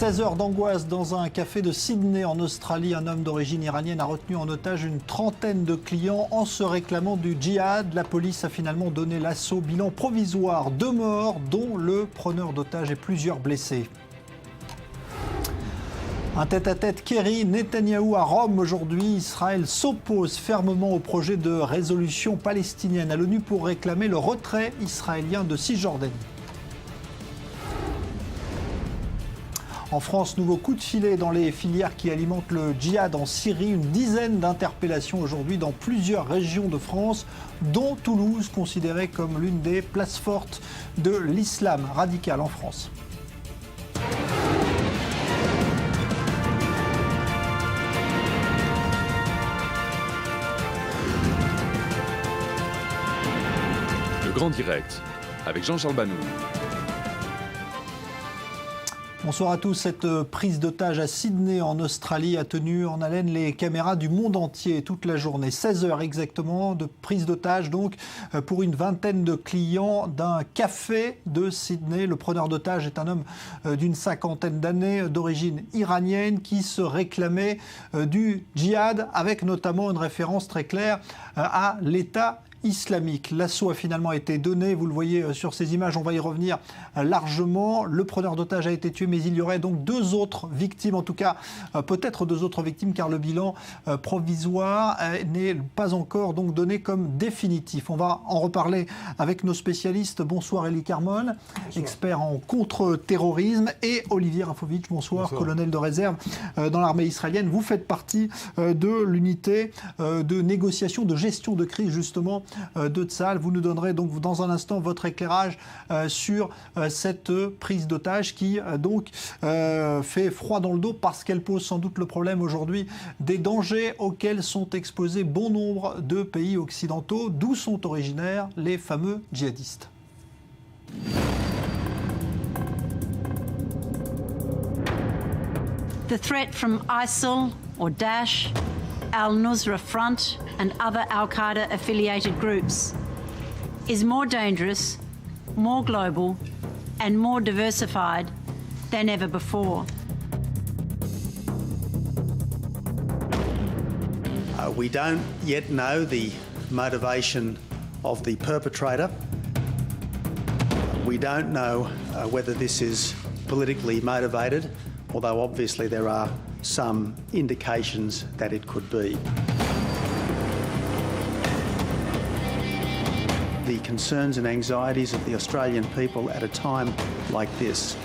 16 heures d'angoisse dans un café de Sydney en Australie. Un homme d'origine iranienne a retenu en otage une trentaine de clients en se réclamant du djihad. La police a finalement donné l'assaut. Bilan provisoire, 2 morts, dont le preneur d'otages et plusieurs blessés. Un tête-à-tête Kerry-Netanyahou à Rome aujourd'hui. Israël s'oppose fermement au projet de résolution palestinienne à l'ONU pour réclamer le retrait israélien de Cisjordanie. En France, nouveau coup de filet dans les filières qui alimentent le djihad en Syrie. Une dizaine d'interpellations aujourd'hui dans plusieurs régions de France, dont Toulouse, considérée comme l'une des places fortes de l'islam radical en France. Le Grand Direct, avec Jean-Charles Banou. Bonsoir à tous. Cette prise d'otage à Sydney en Australie a tenu en haleine les caméras du monde entier toute la journée. 16 heures exactement de prise d'otage donc pour une vingtaine de clients d'un café de Sydney. Le preneur d'otage est un homme d'une cinquantaine d'années d'origine iranienne qui se réclamait du djihad avec notamment une référence très claire à l'État islamique. L'assaut a finalement été donné, vous le voyez sur ces images, on va y revenir largement. Le preneur d'otage a été tué, mais il y aurait donc 2 autres victimes, en tout cas peut-être 2 autres victimes, car le bilan provisoire n'est pas encore donc donné comme définitif. On va en reparler avec nos spécialistes. Bonsoir Elie Carmol, expert en contre-terrorisme, et Olivier Rafovitch, bonsoir, colonel de réserve dans l'armée israélienne. Vous faites partie de l'unité de négociation, de gestion de crise justement de Tsahal. Vous nous donnerez donc dans un instant votre éclairage sur cette prise d'otage qui donc fait froid dans le dos parce qu'elle pose sans doute le problème aujourd'hui des dangers auxquels sont exposés bon nombre de pays occidentaux, d'où sont originaires les fameux djihadistes. The threat from ISIL or Daesh, Al-Nusra Front and other Al-Qaeda affiliated groups is more dangerous, more global and more diversified than ever before. We don't yet know the motivation of the perpetrator. We don't know whether this is politically motivated, although obviously there are some indications that it could be. The concerns and anxieties of the Australian people at a time like this,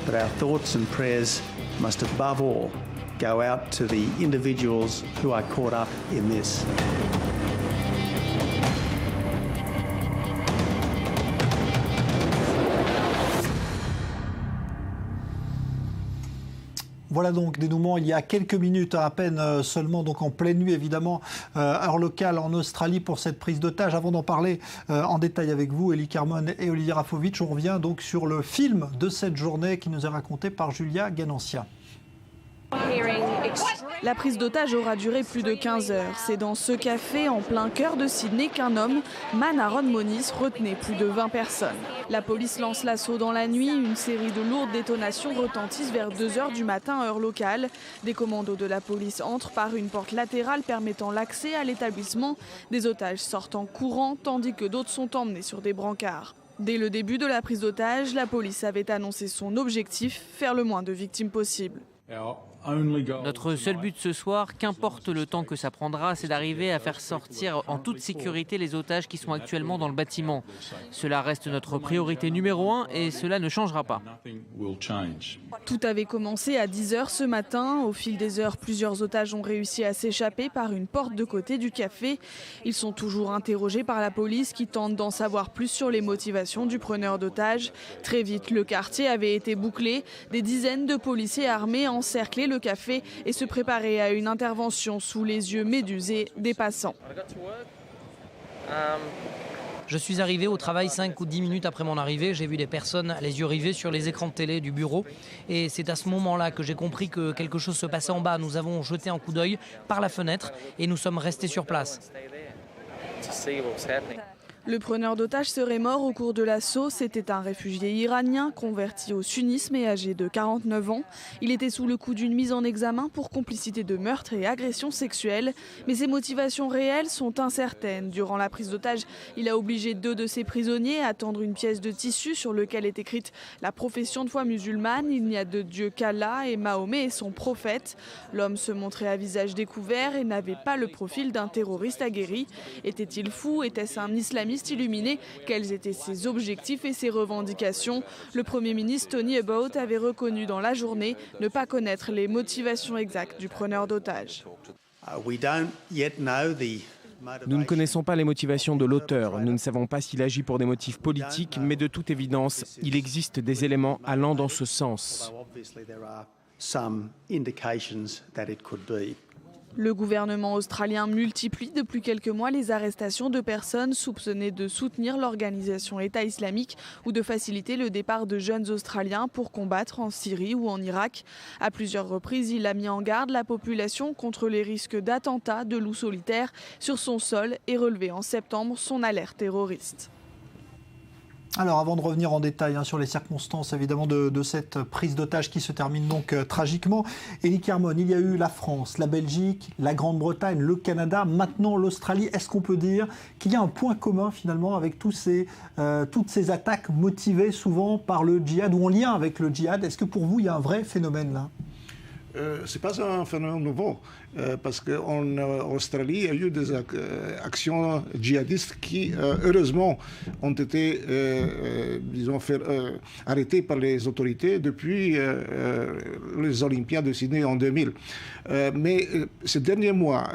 but our thoughts and prayers must above all go out to the individuals who are caught up in this. Voilà donc dénouement il y a quelques minutes à peine seulement, donc en pleine nuit évidemment, heure locale en Australie pour cette prise d'otage. Avant d'en parler en détail avec vous, Elie Carmol et Olivier Rafovitch, on revient donc sur le film de cette journée qui nous est raconté par Julia Ganancia. La prise d'otage aura duré plus de 15 heures. C'est dans ce café en plein cœur de Sydney qu'un homme, Manaron Monis, retenait plus de 20 personnes. La police lance l'assaut dans la nuit. Une série de lourdes détonations retentissent vers 2 heures du matin, heure locale. Des commandos de la police entrent par une porte latérale permettant l'accès à l'établissement. Des otages sortent en courant, tandis que d'autres sont emmenés sur des brancards. Dès le début de la prise d'otage, la police avait annoncé son objectif, faire le moins de victimes possible. Notre seul but ce soir, qu'importe le temps que ça prendra, c'est d'arriver à faire sortir en toute sécurité les otages qui sont actuellement dans le bâtiment. Cela reste notre priorité numéro 1 et cela ne changera pas. Tout avait commencé à 10 h ce matin. Au fil des heures, plusieurs otages ont réussi à s'échapper par une porte de côté du café. Ils sont toujours interrogés par la police qui tente d'en savoir plus sur les motivations du preneur d'otages. Très vite, le quartier avait été bouclé. Des dizaines de policiers armés encerclaient le café et se préparaient à une intervention sous les yeux médusés des passants. Je suis arrivé au travail 5 ou 10 minutes après mon arrivée. J'ai vu des personnes les yeux rivés sur les écrans de télé du bureau. Et c'est à ce moment-là que j'ai compris que quelque chose se passait en bas. Nous avons jeté un coup d'œil par la fenêtre et nous sommes restés sur place. Le preneur d'otages serait mort au cours de l'assaut. C'était un réfugié iranien converti au sunnisme et âgé de 49 ans. Il était sous le coup d'une mise en examen pour complicité de meurtre et agression sexuelle. Mais ses motivations réelles sont incertaines. Durant la prise d'otage, il a obligé 2 de ses prisonniers à tendre une pièce de tissu sur lequel est écrite la profession de foi musulmane. Il n'y a de Dieu qu'Allah et Mahomet est son prophète. L'homme se montrait à visage découvert et n'avait pas le profil d'un terroriste aguerri. Était-il fou? Était-ce un islamiste illuminé? Quels étaient ses objectifs et ses revendications? Le Premier ministre Tony Abbott avait reconnu dans la journée ne pas connaître les motivations exactes du preneur d'otages. Nous ne connaissons pas les motivations de l'auteur. Nous ne savons pas s'il agit pour des motifs politiques, mais de toute évidence, il existe des éléments allant dans ce sens. Le gouvernement australien multiplie depuis quelques mois les arrestations de personnes soupçonnées de soutenir l'organisation État islamique ou de faciliter le départ de jeunes Australiens pour combattre en Syrie ou en Irak. À plusieurs reprises, il a mis en garde la population contre les risques d'attentats de loups solitaires sur son sol et relevé en septembre son alerte terroriste. Alors avant de revenir en détail sur les circonstances évidemment de cette prise d'otage qui se termine donc tragiquement, Élie Carmon, il y a eu la France, la Belgique, la Grande-Bretagne, le Canada, maintenant l'Australie. Est-ce qu'on peut dire qu'il y a un point commun finalement avec toutes ces attaques motivées souvent par le djihad ou en lien avec le djihad? Est-ce que pour vous il y a un vrai phénomène là? Ce n'est pas un phénomène nouveau, parce qu'en Australie, il y a eu des actions djihadistes qui, heureusement, ont été, arrêtées par les autorités depuis les Olympiades de Sydney en 2000. Mais ces derniers mois,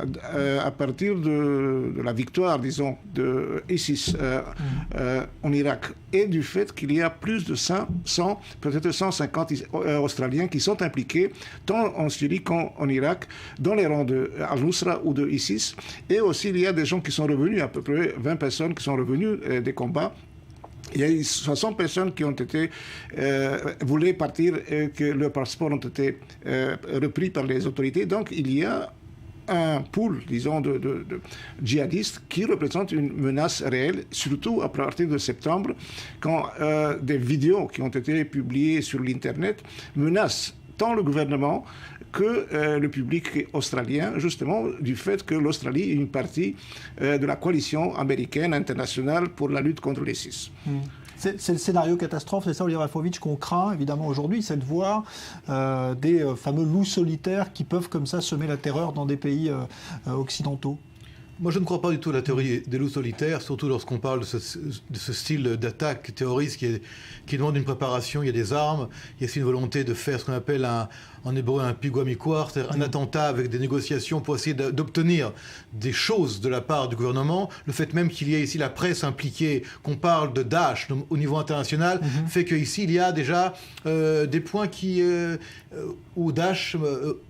à partir de la victoire, disons, de ISIS en Irak, et du fait qu'il y a plus de 100, peut-être 150 Australiens qui sont impliqués, tant en Syrie qu'en Irak, dans les rangs de Al-Nusra ou de ISIS. Et aussi, il y a des gens qui sont revenus, à peu près 20 personnes qui sont revenues des combats. Il y a eu 60 personnes qui ont été voulaient partir et que leurs passeports ont été repris par les autorités. Donc, il y a un pool, disons, de djihadistes qui représente une menace réelle, surtout à partir de septembre, quand des vidéos qui ont été publiées sur l'Internet menacent tant le gouvernement que le public australien, justement du fait que l'Australie est une partie de la coalition américaine internationale pour la lutte contre l'ISIS. C'est le scénario catastrophe, c'est ça, Olivier Rafovitch, qu'on craint évidemment aujourd'hui, c'est de voir des fameux loups solitaires qui peuvent comme ça semer la terreur dans des pays occidentaux. Moi, je ne crois pas du tout à la théorie des loups solitaires, surtout lorsqu'on parle de ce style d'attaque terroriste qui demande une préparation. Il y a des armes, il y a aussi une volonté de faire ce qu'on appelle en hébreu un pigoua mikor, c'est-à-dire un attentat avec des négociations pour essayer d'obtenir des choses de la part du gouvernement. Le fait même qu'il y ait ici la presse impliquée, qu'on parle de Daesh au niveau international, fait qu'ici il y a déjà des points où Daesh,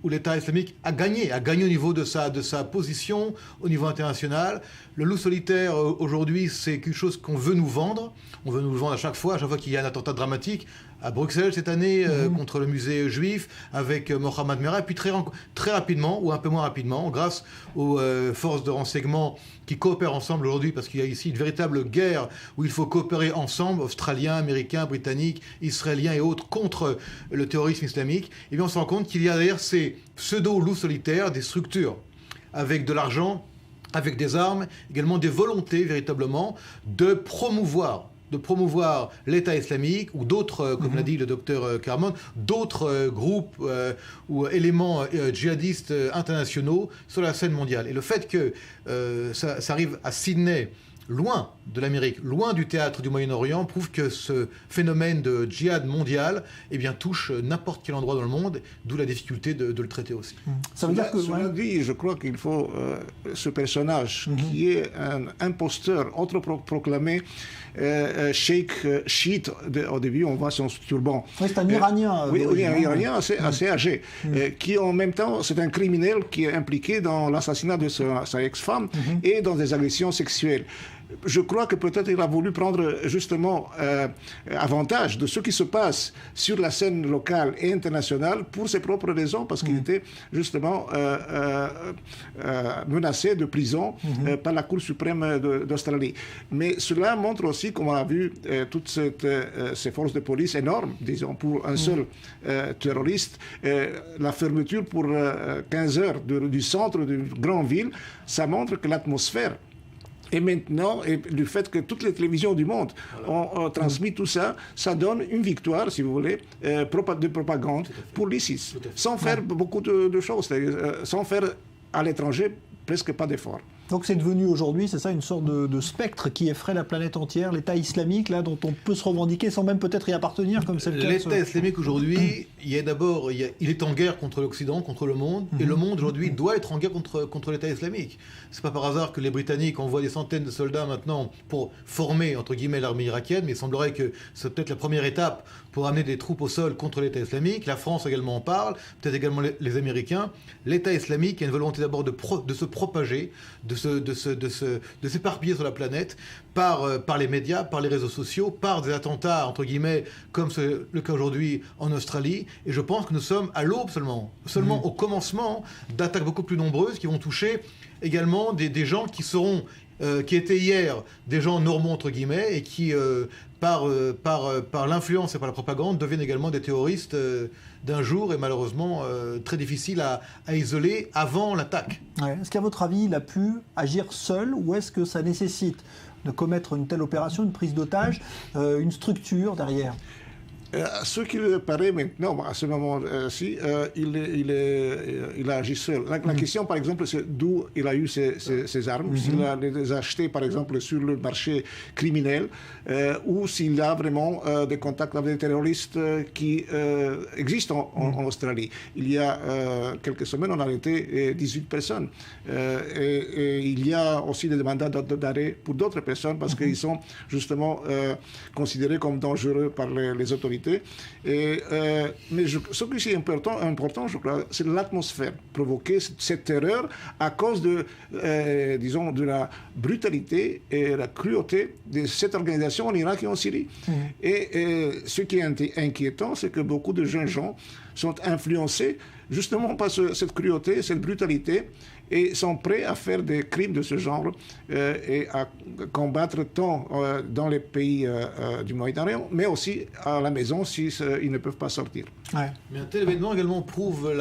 où l'État islamique a gagné au niveau de sa position au niveau international. Le loup solitaire, aujourd'hui, c'est quelque chose qu'on veut nous vendre. On veut nous le vendre à chaque fois qu'il y a un attentat dramatique. À Bruxelles, cette année, contre le musée juif, avec Mohamed Merah. Et puis très rapidement, ou un peu moins rapidement, grâce aux forces de renseignement qui coopèrent ensemble aujourd'hui, parce qu'il y a ici une véritable guerre où il faut coopérer ensemble, Australiens, Américains, Britanniques, Israéliens et autres, contre le terrorisme islamique. Et bien on se rend compte qu'il y a derrière ces pseudo-loups solitaires des structures avec de l'argent, avec des armes, également des volontés véritablement de promouvoir l'État islamique ou d'autres, comme l'a dit le docteur Carmon, d'autres groupes ou éléments djihadistes internationaux sur la scène mondiale. Et le fait que ça arrive à Sydney, loin de l'Amérique, loin du théâtre du Moyen-Orient, prouve que ce phénomène de djihad mondial touche n'importe quel endroit dans le monde, d'où la difficulté de le traiter aussi. Ça veut dire que... Cela dit, je crois qu'il faut ce personnage qui est un imposteur autoproclamé, cheikh chiite, au début on voit son turban. Oui, c'est un Iranien. Oui, un Iranien assez âgé, qui en même temps, c'est un criminel qui est impliqué dans l'assassinat de sa ex-femme et dans des agressions sexuelles. je crois que peut-être il a voulu prendre justement avantage de ce qui se passe sur la scène locale et internationale pour ses propres raisons, parce qu'il était justement menacé de prison par la Cour suprême d'Australie. Mais cela montre aussi, comme on a vu, toutes ces forces de police énormes, disons, pour un seul terroriste. La fermeture pour 15 heures du centre d'une grande ville, ça montre que l'atmosphère. Et maintenant, et le fait que toutes les télévisions du monde ont transmis tout ça, ça donne une victoire, si vous voulez, de propagande pour l'ISIS, sans faire beaucoup de choses, sans faire à l'étranger presque pas d'efforts. Donc c'est devenu aujourd'hui, c'est ça, une sorte de spectre qui effraie la planète entière, l'État islamique, là, dont on peut se revendiquer sans même peut-être y appartenir, comme c'est le cas. L'État islamique aujourd'hui, il est en guerre contre l'Occident, contre le monde, et le monde aujourd'hui doit être en guerre contre l'État islamique. C'est pas par hasard que les Britanniques envoient des centaines de soldats maintenant pour former, entre guillemets, l'armée irakienne, mais il semblerait que c'est peut-être la première étape pour amener des troupes au sol contre l'État islamique. La France également en parle, peut-être également les Américains. L'État islamique a une volonté d'abord de se propager, de s'éparpiller sur la planète par les médias, par les réseaux sociaux, par des attentats, entre guillemets, comme c'est le cas aujourd'hui en Australie. Et je pense que nous sommes à l'aube seulement au commencement d'attaques beaucoup plus nombreuses qui vont toucher également des gens qui seront, qui étaient hier des gens normaux, entre guillemets, et qui, par l'influence et par la propagande, deviennent également des terroristes d'un jour et malheureusement très difficile à isoler avant l'attaque. Ouais. Est-ce qu'à votre avis, il a pu agir seul ou est-ce que ça nécessite de commettre une telle opération, une prise d'otage, une structure derrière ? Ce qu'il paraît maintenant, à ce moment-ci, il a agi seul. La question, par exemple, c'est d'où il a eu ces armes, s'il a les acheté, par exemple, sur le marché criminel, ou s'il a vraiment des contacts avec des terroristes qui existent en Australie. Il y a quelques semaines, on a arrêté 18 personnes. Et il y a aussi des mandats d'arrêt pour d'autres personnes parce qu'ils sont justement considérés comme dangereux par les autorités. Mais ce qui est important, je crois, c'est l'atmosphère provoquée, cette terreur à cause de la brutalité et la cruauté de cette organisation en Irak et en Syrie. Et ce qui est inquiétant, c'est que beaucoup de jeunes gens sont influencés justement par cette cruauté, cette brutalité, et sont prêts à faire des crimes de ce genre et à combattre tant dans les pays du Moyen-Orient, mais aussi à la maison s'ils ne peuvent pas sortir. Ouais. Mais un tel événement également prouve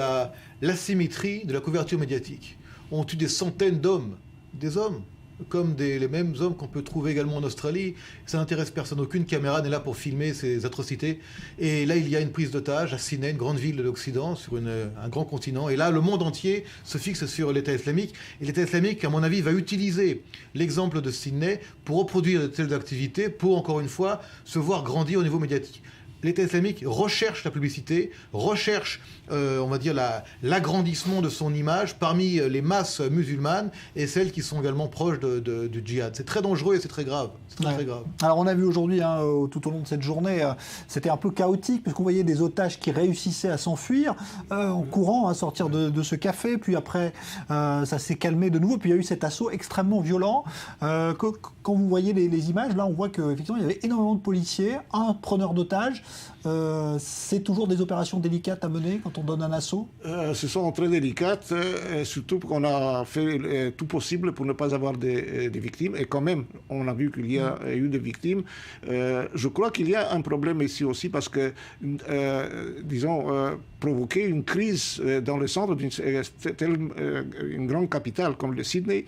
l'asymétrie de la couverture médiatique. On tue des centaines d'hommes, des hommes, comme les mêmes hommes qu'on peut trouver également en Australie. Ça n'intéresse personne. Aucune caméra n'est là pour filmer ces atrocités. Et là, il y a une prise d'otage à Sydney, une grande ville de l'Occident, sur un grand continent. Et là, le monde entier se fixe sur l'État islamique. Et l'État islamique, à mon avis, va utiliser l'exemple de Sydney pour reproduire de telles activités, pour, encore une fois, se voir grandir au niveau médiatique. L'État islamique recherche la publicité, recherche, on va dire, l'agrandissement de son image parmi les masses musulmanes et celles qui sont également proches du djihad. C'est très dangereux et c'est très grave. Très grave. Alors on a vu aujourd'hui, tout au long de cette journée, c'était un peu chaotique puisqu'on voyait des otages qui réussissaient à s'enfuir en courant, à sortir de ce café. Puis après, ça s'est calmé de nouveau. Puis il y a eu cet assaut extrêmement violent. Quand vous voyez les images, là on voit qu'effectivement il y avait énormément de policiers, un preneur d'otages. C'est toujours des opérations délicates à mener quand on donne un assaut ? Ce sont très délicates, surtout qu'on a fait tout possible pour ne pas avoir des victimes. Et quand même, on a vu qu'il y a eu des victimes. Je crois qu'il y a un problème ici aussi parce que, provoquer une crise dans le centre d'une grande capitale comme le Sydney,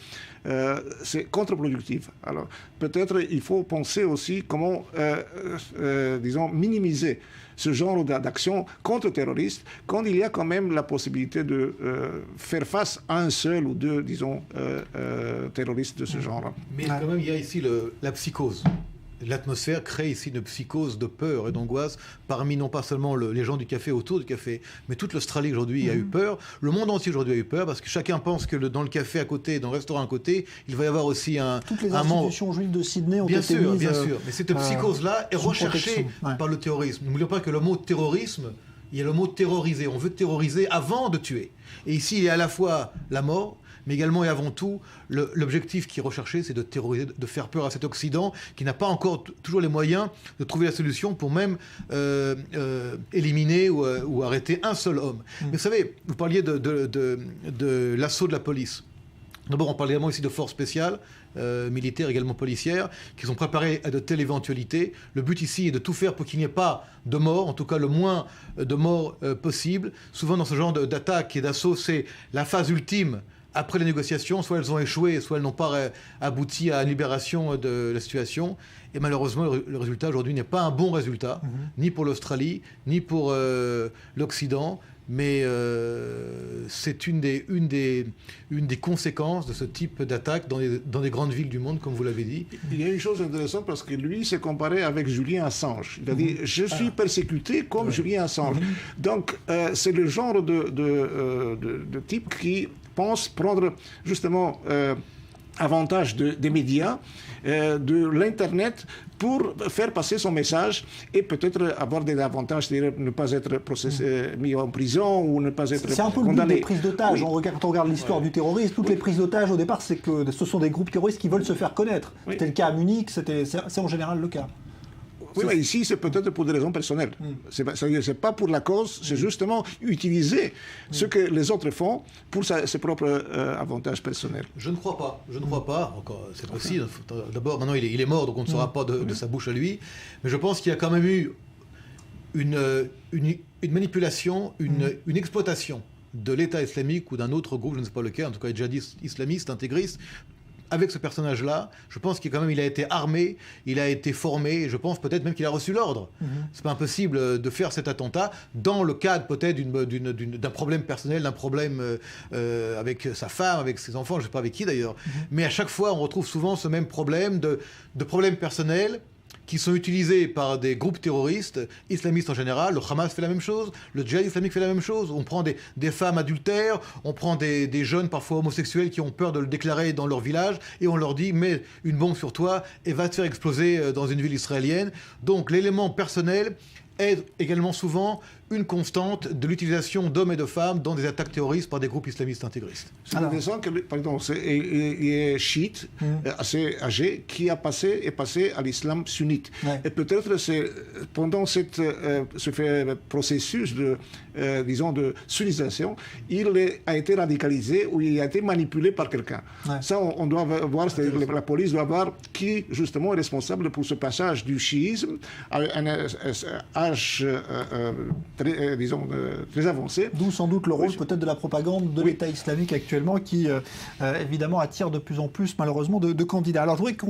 c'est contre-productif. Alors, peut-être il faut penser aussi comment, minimiser ce genre d'action contre-terroriste quand il y a quand même la possibilité de faire face à un seul ou deux, terroristes de ce genre. Mais quand même, il y a ici la psychose. L'atmosphère crée ici une psychose de peur et d'angoisse parmi non pas seulement les gens du café, autour du café, mais toute l'Australie aujourd'hui a eu peur. Le monde entier aujourd'hui a eu peur parce que chacun pense que dans le café à côté, dans le restaurant à côté, il va y avoir aussi Toutes les institutions juives de Sydney ont été mises... Bien sûr, mais cette psychose-là est recherchée par le terrorisme. N'oublions pas que le mot terrorisme, il y a le mot terroriser. On veut terroriser avant de tuer. Et ici, il y a à la fois la mort, mais également et avant tout, l'objectif qui est recherché, c'est de terroriser, de faire peur à cet Occident qui n'a pas encore toujours les moyens de trouver la solution pour même éliminer ou arrêter un seul homme. Mais vous savez, vous parliez de l'assaut de la police. D'abord, on parle également ici de forces spéciales, militaires, également policières, qui sont préparées à de telles éventualités. Le but ici est de tout faire pour qu'il n'y ait pas de morts, en tout cas le moins de morts possible. Souvent, dans ce genre d'attaque et d'assaut, c'est la phase ultime après les négociations. Soit elles ont échoué, soit elles n'ont pas abouti à une libération de la situation. Et malheureusement, le résultat aujourd'hui n'est pas un bon résultat, ni pour l'Australie, ni pour l'Occident. Mais c'est une des conséquences de ce type d'attaque dans des grandes villes du monde, comme vous l'avez dit. Il y a une chose intéressante parce que lui s'est comparé avec Julian Assange. Il a dit « Je suis persécuté comme Julian Assange ». Donc, c'est le genre de type qui pense prendre justement avantage des médias, de l'Internet, pour faire passer son message et peut-être avoir des avantages, c'est-à-dire ne pas être mis en prison ou ne pas être condamné. C'est un peu le but des prises d'otages. Oui. Quand on regarde l'histoire du terrorisme, toutes les prises d'otages au départ, c'est que ce sont des groupes terroristes qui veulent se faire connaître. C'était le cas à Munich, c'est en général le cas. Oui, mais ici, c'est peut-être pour des raisons personnelles. C'est pas pour la cause, c'est justement utiliser ce que les autres font pour ses propres avantages personnels. Je ne crois pas. Je ne crois pas. Encore, c'est possible. D'abord, maintenant, il est mort, donc on ne saura pas de sa bouche à lui. Mais je pense qu'il y a quand même eu une manipulation, une exploitation de l'État islamique ou d'un autre groupe, je ne sais pas lequel, en tout cas djihadiste, islamiste, intégriste, avec ce personnage-là. Je pense qu'il a été armé, il a été formé, et je pense peut-être même qu'il a reçu l'ordre. C'est pas impossible de faire cet attentat dans le cadre peut-être d'un problème personnel, d'un problème avec sa femme, avec ses enfants, je ne sais pas avec qui d'ailleurs. Mais à chaque fois, on retrouve souvent ce même problème de problèmes personnels qui sont utilisés par des groupes terroristes, islamistes en général. Le Hamas fait la même chose, le djihad islamique fait la même chose. On prend des femmes adultères, on prend des jeunes parfois homosexuels qui ont peur de le déclarer dans leur village, et on leur dit « mets une bombe sur toi et va te faire exploser dans une ville israélienne ». Donc l'élément personnel est également souvent une constante de l'utilisation d'hommes et de femmes dans des attaques terroristes par des groupes islamistes intégristes. C'est intéressant que, pardon, il est chiite, assez âgé, qui est passé à l'islam sunnite. Et peut-être c'est pendant ce processus de sunnisation, il a été radicalisé ou il a été manipulé par quelqu'un. Ça, on doit voir, la police doit voir qui justement est responsable pour ce passage du chiisme à un âge très avancé. D'où sans doute le rôle peut-être de la propagande de l'État islamique actuellement qui évidemment attire de plus en plus malheureusement de candidats. Alors je voudrais que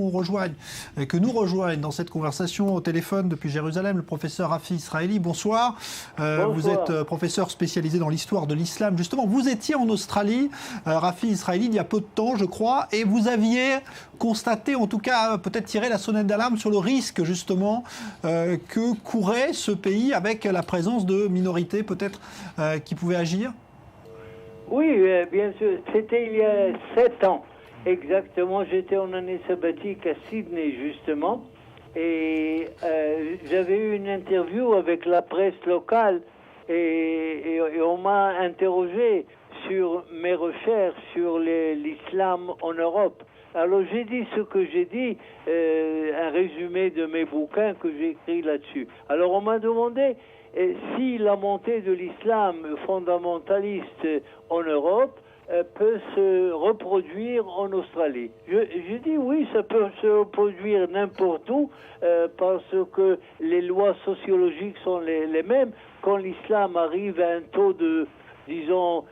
nous rejoigne dans cette conversation au téléphone depuis Jérusalem le professeur Rafi Israeli. Bonsoir. Bonsoir. Vous êtes professeur spécialisé dans l'histoire de l'islam. Justement, vous étiez en Australie, Rafi Israeli, il y a peu de temps je crois, et vous aviez constaté, en tout cas peut-être tiré la sonnette d'alarme sur le risque justement que courait ce pays avec la présence de minorités peut-être qui pouvaient agir? Oui, bien sûr. C'était il y a 7 ans. Exactement. J'étais en année sabbatique à Sydney, justement. Et j'avais eu une interview avec la presse locale et on m'a interrogé sur mes recherches sur l'islam en Europe. Alors j'ai dit ce que j'ai dit, un résumé de mes bouquins que j'ai écrits là-dessus. Alors on m'a demandé si la montée de l'islam fondamentaliste en Europe peut se reproduire en Australie. Je dis oui, ça peut se reproduire n'importe où parce que les lois sociologiques sont les mêmes. Quand l'islam arrive à un taux de, disons,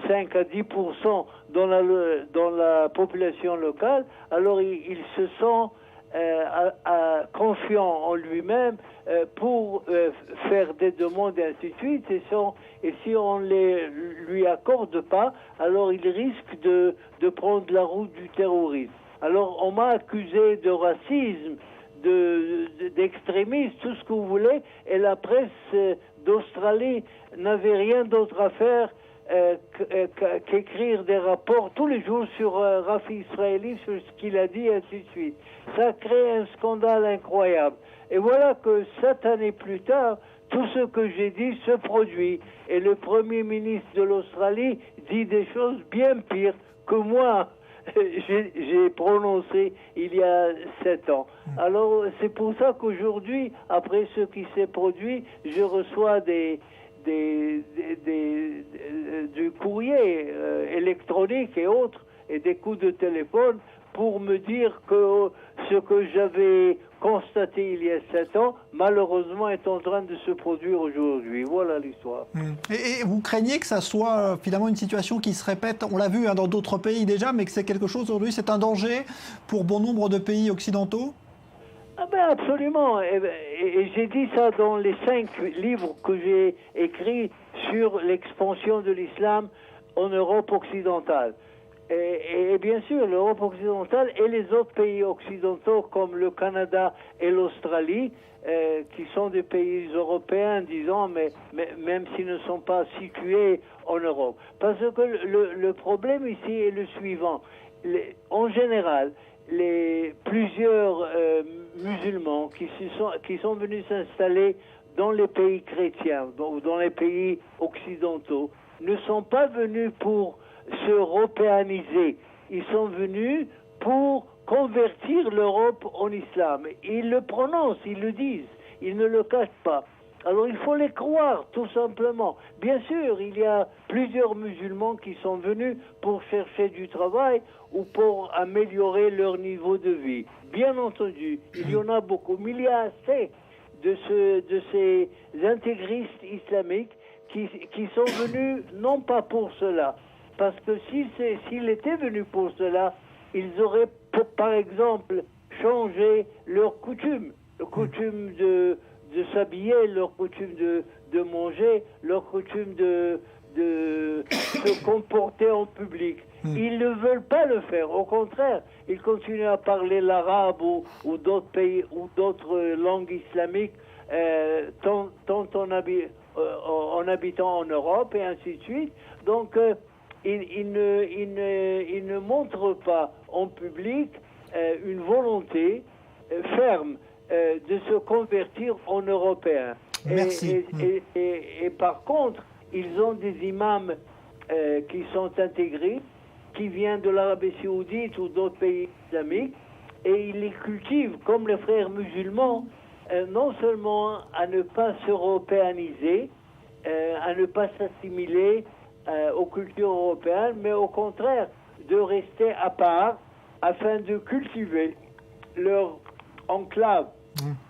5 à 10% dans la population locale, alors il se sent confiant en lui-même pour faire des demandes et ainsi de suite. Et si on ne lui accorde pas, alors il risque de prendre la route du terrorisme. Alors on m'a accusé de racisme, d'extrémisme, tout ce que vous voulez, et la presse d'Australie n'avait rien d'autre à faire qu'écrire des rapports tous les jours sur Rafi Israeli, sur ce qu'il a dit, et ainsi de suite. Ça crée un scandale incroyable. Et voilà que 7 années plus tard, tout ce que j'ai dit se produit. Et le Premier ministre de l'Australie dit des choses bien pires que moi. J'ai prononcé il y a 7 ans. Alors c'est pour ça qu'aujourd'hui, après ce qui s'est produit, je reçois du courrier électronique et autres, et des coups de téléphone pour me dire que ce que j'avais constaté il y a 7 ans, malheureusement, est en train de se produire aujourd'hui. Voilà l'histoire. Et vous craignez que ça soit finalement une situation qui se répète, on l'a vu dans d'autres pays déjà, mais que c'est quelque chose aujourd'hui, c'est un danger pour bon nombre de pays occidentaux? Ah ben absolument. Et j'ai dit ça dans les 5 livres que j'ai écrits sur l'expansion de l'islam en Europe occidentale. Et bien sûr, l'Europe occidentale et les autres pays occidentaux comme le Canada et l'Australie, qui sont des pays européens, disons, mais même s'ils ne sont pas situés en Europe. Parce que le problème ici est le suivant. En général, plusieurs musulmans qui sont venus s'installer dans les pays chrétiens, dans les pays occidentaux, ne sont pas venus pour se européaniser. Ils sont venus pour convertir l'Europe en islam. Ils le prononcent, ils le disent, ils ne le cachent pas. Alors il faut les croire, tout simplement. Bien sûr, il y a plusieurs musulmans qui sont venus pour chercher du travail ou pour améliorer leur niveau de vie. Bien entendu, il y en a beaucoup, mais il y a assez de ces intégristes islamiques qui sont venus non pas pour cela, parce que s'ils étaient venus pour cela, ils auraient, par exemple, changé leurs coutumes, de s'habiller, leur coutume de manger, leur coutume de se comporter en public. Ils ne veulent pas le faire. Au contraire, ils continuent à parler l'arabe ou d'autres pays ou d'autres langues islamiques tant en habitant en Europe et ainsi de suite. Donc, ils ne montrent pas en public une volonté ferme de se convertir en Européens. Merci. Et par contre, ils ont des imams qui sont intégrés, qui viennent de l'Arabie Saoudite ou d'autres pays islamiques, et ils les cultivent comme les frères musulmans, non seulement à ne pas s'européaniser, à ne pas s'assimiler aux cultures européennes, mais au contraire de rester à part afin de cultiver leur enclave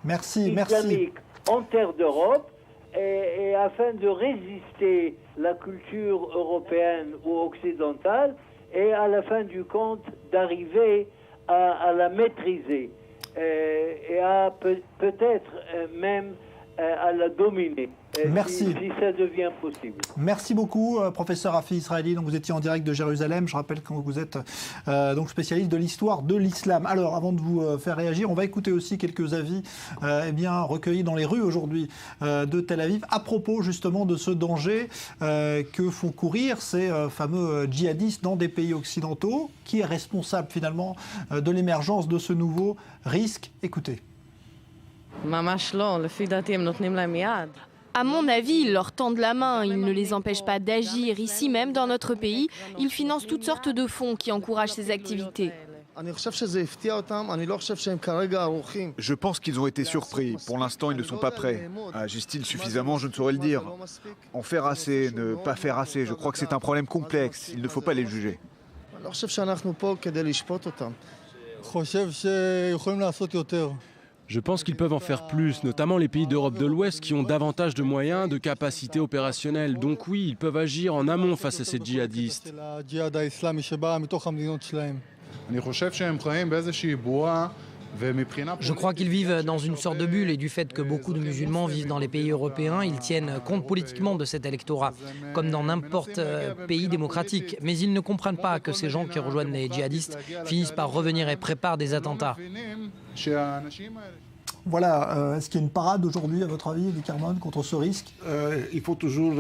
islamique en terre d'Europe et afin de résister la culture européenne ou occidentale et à la fin du compte d'arriver à la maîtriser et à peut-être même à la dominer. Merci. Si ça devient possible. Merci beaucoup, professeur Rafi Israeli. Donc, vous étiez en direct de Jérusalem. Je rappelle que vous êtes donc spécialiste de l'histoire de l'islam. Alors, avant de vous faire réagir, on va écouter aussi quelques avis recueillis dans les rues aujourd'hui de Tel Aviv à propos justement de ce danger que font courir ces fameux djihadistes dans des pays occidentaux. Qui est responsable finalement de l'émergence de ce nouveau risque? Écoutez. À mon avis, ils leur tendent la main, ils ne les empêchent pas d'agir. Ici même, dans notre pays, ils financent toutes sortes de fonds qui encouragent ces activités. Je pense qu'ils ont été surpris. Pour l'instant, ils ne sont pas prêts. Agissent-ils suffisamment? Je ne saurais le dire. En faire assez, ne pas faire assez, je crois que c'est un problème complexe. Il ne faut pas les juger. Je pense qu'ils peuvent en faire plus, notamment les pays d'Europe de l'Ouest qui ont davantage de moyens, de capacités opérationnelles. Donc oui, ils peuvent agir en amont face à ces djihadistes. Je crois qu'ils vivent dans une sorte de bulle et du fait que beaucoup de musulmans vivent dans les pays européens, ils tiennent compte politiquement de cet électorat, comme dans n'importe pays démocratique. Mais ils ne comprennent pas que ces gens qui rejoignent les djihadistes finissent par revenir et préparent des attentats. Voilà, est-ce qu'il y a une parade aujourd'hui, à votre avis, Elie Carmon, contre ce risque? Il faut toujours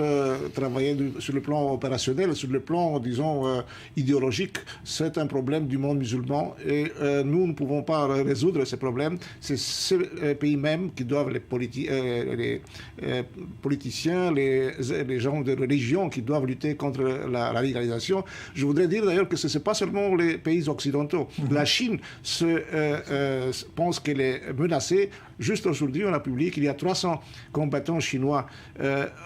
travailler sur le plan opérationnel, sur le plan, disons, idéologique. C'est un problème du monde musulman et nous ne pouvons pas résoudre ces problèmes. C'est ces pays même qui doivent, les politiciens, les gens de religion qui doivent lutter contre la radicalisation. Je voudrais dire d'ailleurs que ce n'est pas seulement les pays occidentaux. La Chine pense qu'elle est menacée. Juste aujourd'hui, on a publié qu'il y a 300 combattants chinois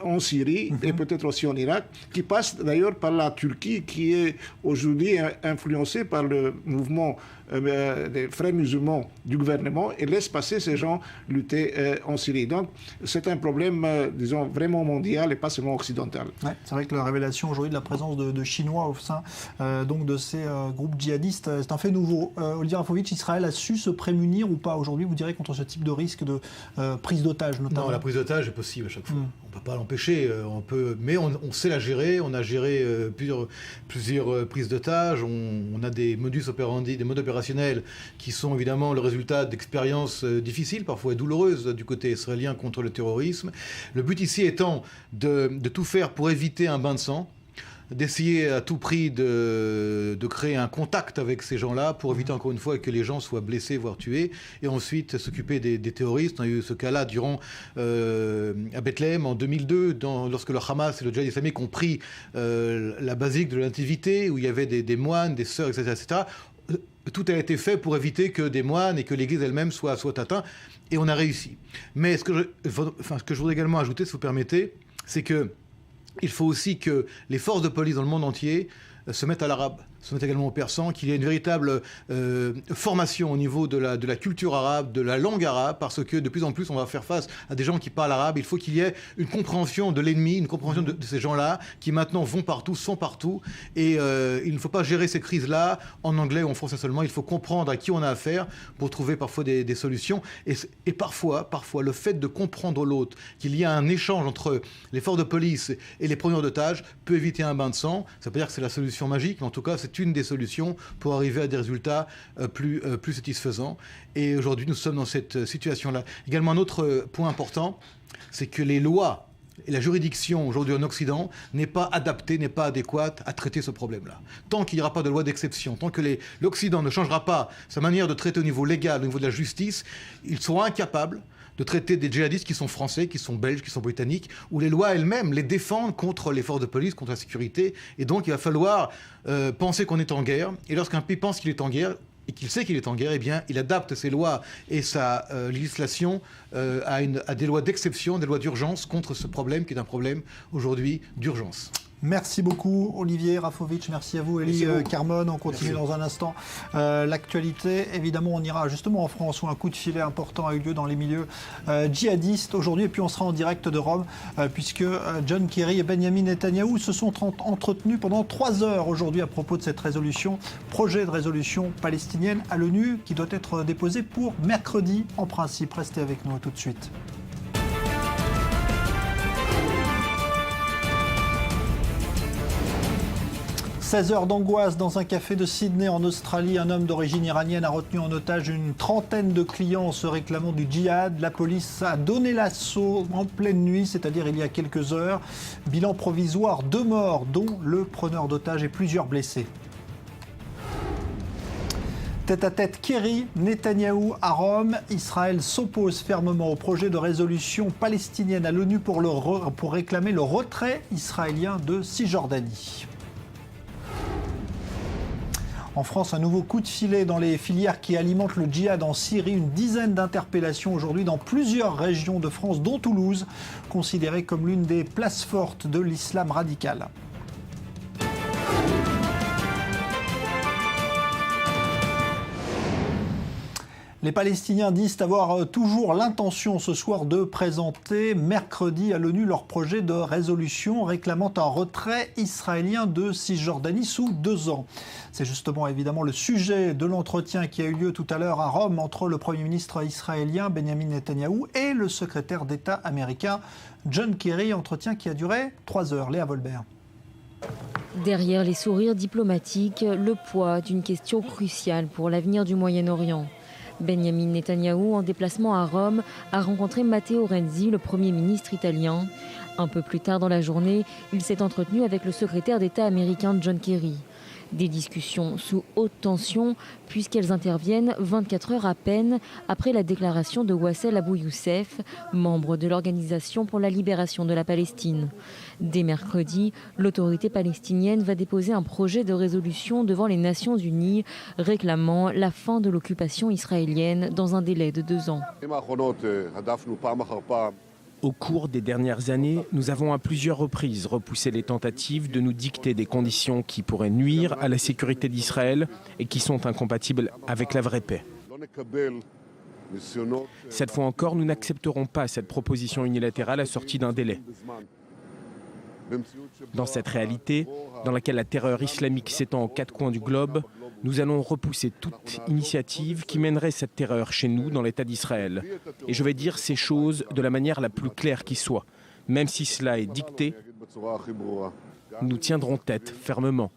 en Syrie et peut-être aussi en Irak, qui passent d'ailleurs par la Turquie, qui est aujourd'hui influencée par le mouvement des frères musulmans du gouvernement et laisse passer ces gens lutter en Syrie. Donc c'est un problème, disons, vraiment mondial et pas seulement occidental. Ouais, c'est vrai que la révélation aujourd'hui de la présence de Chinois au sein donc de ces groupes djihadistes, c'est un fait nouveau. Olivier Rafovitch, Israël a su se prémunir ou pas aujourd'hui, vous direz, contre ce type de risque de prise d'otage notamment? Non, la prise d'otage est possible à chaque fois. On ne peut pas l'empêcher, mais on sait la gérer. On a géré plusieurs prises d'otages. On a des modus operandi, des modes opérationnels qui sont évidemment le résultat d'expériences difficiles, parfois douloureuses, du côté israélien contre le terrorisme. Le but ici étant de tout faire pour éviter un bain de sang, d'essayer à tout prix de créer un contact avec ces gens-là pour éviter encore une fois que les gens soient blessés, voire tués, et ensuite s'occuper des terroristes. On a eu ce cas-là à Bethléem en 2002, lorsque le Hamas et le djihad islamique ont pris la basilique de la Nativité, où il y avait des moines, des sœurs, etc., etc. Tout a été fait pour éviter que des moines et que l'Église elle-même soit atteints, et on a réussi. Mais ce que je voudrais également ajouter, si vous permettez, c'est que il faut aussi que les forces de police dans le monde entier se mettent à l'arabe, se mettent également au persan, qu'il y ait une véritable formation au niveau de la culture arabe, de la langue arabe, parce que de plus en plus on va faire face à des gens qui parlent arabe. Il faut qu'il y ait une compréhension de l'ennemi, une compréhension de ces gens-là qui maintenant vont partout, sont partout, et il ne faut pas gérer ces crises-là en anglais ou en français seulement. Il faut comprendre à qui on a affaire pour trouver parfois des solutions, et parfois le fait de comprendre l'autre, qu'il y a un échange entre les forces de police et les preneurs d'otages peut éviter un bain de sang. Ça ne veut pas dire que c'est la solution magique, mais en tout cas c'est une des solutions pour arriver à des résultats plus satisfaisants. Et aujourd'hui, nous sommes dans cette situation-là. Également, un autre point important, c'est que les lois et la juridiction aujourd'hui en Occident n'est pas adaptée, n'est pas adéquate à traiter ce problème-là. Tant qu'il n'y aura pas de loi d'exception, tant que l'Occident ne changera pas sa manière de traiter au niveau légal, au niveau de la justice, ils seront incapables de traiter des djihadistes qui sont français, qui sont belges, qui sont britanniques, où les lois elles-mêmes les défendent contre les forces de police, contre la sécurité. Et donc il va falloir penser qu'on est en guerre. Et lorsqu'un pays pense qu'il est en guerre, et qu'il sait qu'il est en guerre, eh bien, il adapte ses lois et sa législation à des lois d'exception, des lois d'urgence contre ce problème qui est un problème aujourd'hui d'urgence. Merci beaucoup Olivier Rafovitch, merci à vous Elie Carmon. On continue dans un instant l'actualité. Évidemment, on ira justement en France où un coup de filet important a eu lieu dans les milieux djihadistes aujourd'hui. Et puis on sera en direct de Rome puisque John Kerry et Benjamin Netanyahou se sont entretenus pendant 3 heures aujourd'hui à propos de cette résolution, projet de résolution palestinienne à l'ONU qui doit être déposé pour mercredi en principe. Restez avec nous, à tout de suite. 16 heures d'angoisse dans un café de Sydney en Australie. Un homme d'origine iranienne a retenu en otage une trentaine de clients se réclamant du djihad. La police a donné l'assaut en pleine nuit, c'est-à-dire il y a quelques heures. Bilan provisoire, 2 morts, dont le preneur d'otages et plusieurs blessés. Tête-à-tête Kerry, Netanyahou à Rome. Israël s'oppose fermement au projet de résolution palestinienne à l'ONU pour réclamer le retrait israélien de Cisjordanie. En France, un nouveau coup de filet dans les filières qui alimentent le djihad en Syrie. Une dizaine d'interpellations aujourd'hui dans plusieurs régions de France, dont Toulouse, considérée comme l'une des places fortes de l'islam radical. Les Palestiniens disent avoir toujours l'intention ce soir de présenter mercredi à l'ONU leur projet de résolution réclamant un retrait israélien de Cisjordanie sous 2 ans. C'est justement évidemment le sujet de l'entretien qui a eu lieu tout à l'heure à Rome entre le Premier ministre israélien Benjamin Netanyahou et le secrétaire d'État américain John Kerry, entretien qui a duré 3 heures. Léa Volbert. Derrière les sourires diplomatiques, le poids d'une question cruciale pour l'avenir du Moyen-Orient. Benjamin Netanyahou, en déplacement à Rome, a rencontré Matteo Renzi, le Premier ministre italien. Un peu plus tard dans la journée, il s'est entretenu avec le secrétaire d'État américain John Kerry. Des discussions sous haute tension puisqu'elles interviennent 24 heures à peine après la déclaration de Wassel Abou Youssef, membre de l'Organisation pour la libération de la Palestine. Dès mercredi, l'autorité palestinienne va déposer un projet de résolution devant les Nations Unies réclamant la fin de l'occupation israélienne dans un délai de 2 ans. Au cours des dernières années, nous avons à plusieurs reprises repoussé les tentatives de nous dicter des conditions qui pourraient nuire à la sécurité d'Israël et qui sont incompatibles avec la vraie paix. Cette fois encore, nous n'accepterons pas cette proposition unilatérale assortie d'un délai. Dans cette réalité, dans laquelle la terreur islamique s'étend aux 4 coins du globe, nous allons repousser toute initiative qui mènerait cette terreur chez nous, dans l'État d'Israël. Et je vais dire ces choses de la manière la plus claire qui soit. Même si cela est dicté, nous tiendrons tête fermement.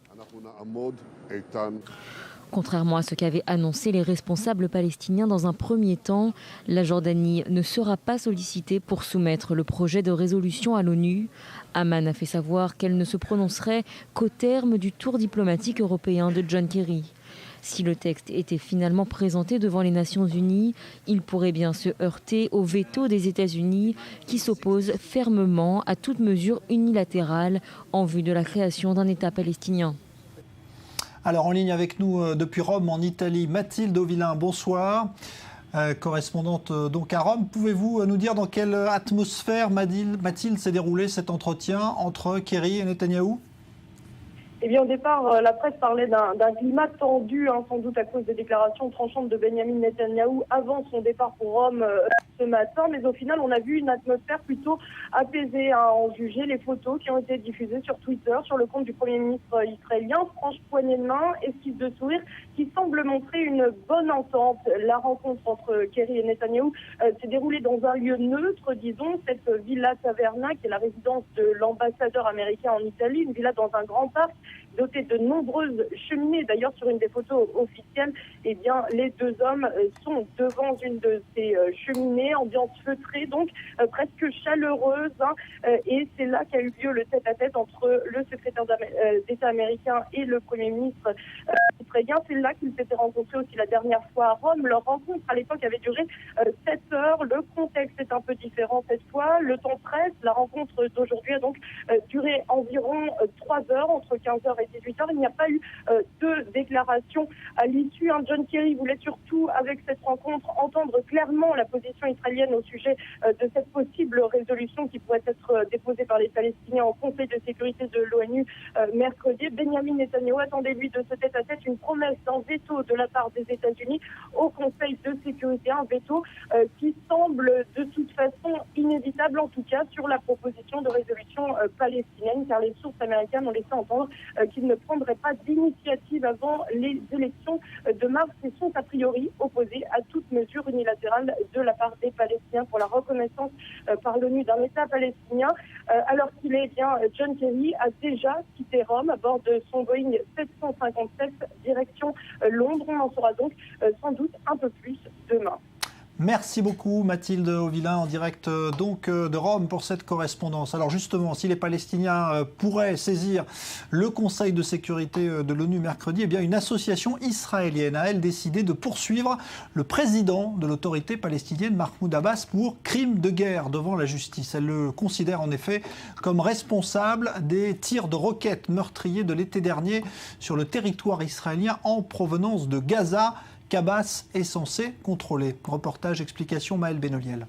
Contrairement à ce qu'avaient annoncé les responsables palestiniens dans un premier temps, la Jordanie ne sera pas sollicitée pour soumettre le projet de résolution à l'ONU. Amman a fait savoir qu'elle ne se prononcerait qu'au terme du tour diplomatique européen de John Kerry. Si le texte était finalement présenté devant les Nations Unies, il pourrait bien se heurter au veto des États-Unis qui s'opposent fermement à toute mesure unilatérale en vue de la création d'un État palestinien. Alors en ligne avec nous depuis Rome en Italie, Mathilde Auvillain, bonsoir. Correspondante donc à Rome, pouvez-vous nous dire dans quelle atmosphère, Mathilde, s'est déroulé cet entretien entre Kerry et Netanyahou ? Eh bien, au départ, la presse parlait d'un climat tendu, sans doute à cause des déclarations tranchantes de Benjamin Netanyahou avant son départ pour Rome ce matin. Mais au final, on a vu une atmosphère plutôt apaisée, à en juger les photos qui ont été diffusées sur Twitter, sur le compte du Premier ministre israélien. Franche poignée de main, esquisse de sourire, qui semble montrer une bonne entente. La rencontre entre Kerry et Netanyahou s'est déroulée dans un lieu neutre, disons, cette Villa Taverna, qui est la résidence de l'ambassadeur américain en Italie, une villa dans un grand parc, doté de nombreuses cheminées. D'ailleurs, sur une des photos officielles, eh bien, les 2 hommes sont devant une de ces cheminées, ambiance feutrée, donc presque chaleureuse. Et c'est là qu'a eu lieu le tête-à-tête entre le secrétaire d'État américain et le Premier ministre israélien. C'est là qu'ils s'étaient rencontrés aussi la dernière fois à Rome. Leur rencontre, à l'époque, avait duré 7 heures. Le contexte est un peu différent cette fois. Le temps presse. La rencontre d'aujourd'hui a donc duré environ 3 heures, entre 15h et 18h. Il n'y a pas eu de déclaration à l'issue. John Kerry voulait surtout, avec cette rencontre, entendre clairement la position israélienne au sujet de cette possible résolution qui pourrait être déposée par les Palestiniens au Conseil de sécurité de l'ONU mercredi. Benjamin Netanyahou attendait, lui, de ce tête-à-tête une promesse d'un veto de la part des États-Unis au Conseil de sécurité, un veto qui semble de toute façon inévitable, en tout cas sur la proposition de résolution palestinienne, car les sources américaines ont laissé entendre qu'ils ne prendraient pas d'initiative avant les élections de mars et sont a priori opposés à toute mesure unilatérale de la part des Palestiniens pour la reconnaissance par l'ONU d'un État palestinien. Alors qu'il est, John Kerry a déjà quitté Rome à bord de son Boeing 757 direction Londres. On en saura donc sans doute un peu plus demain. Merci beaucoup Mathilde Auvillain en direct donc de Rome pour cette correspondance. Alors justement, si les Palestiniens pourraient saisir le Conseil de sécurité de l'ONU mercredi, eh bien une association israélienne a elle décidé de poursuivre le président de l'autorité palestinienne Mahmoud Abbas pour crime de guerre devant la justice. Elle le considère en effet comme responsable des tirs de roquettes meurtriers de l'été dernier sur le territoire israélien en provenance de Gaza, qu'Abbas est censé contrôler. Reportage, explication, Maël Benoliel.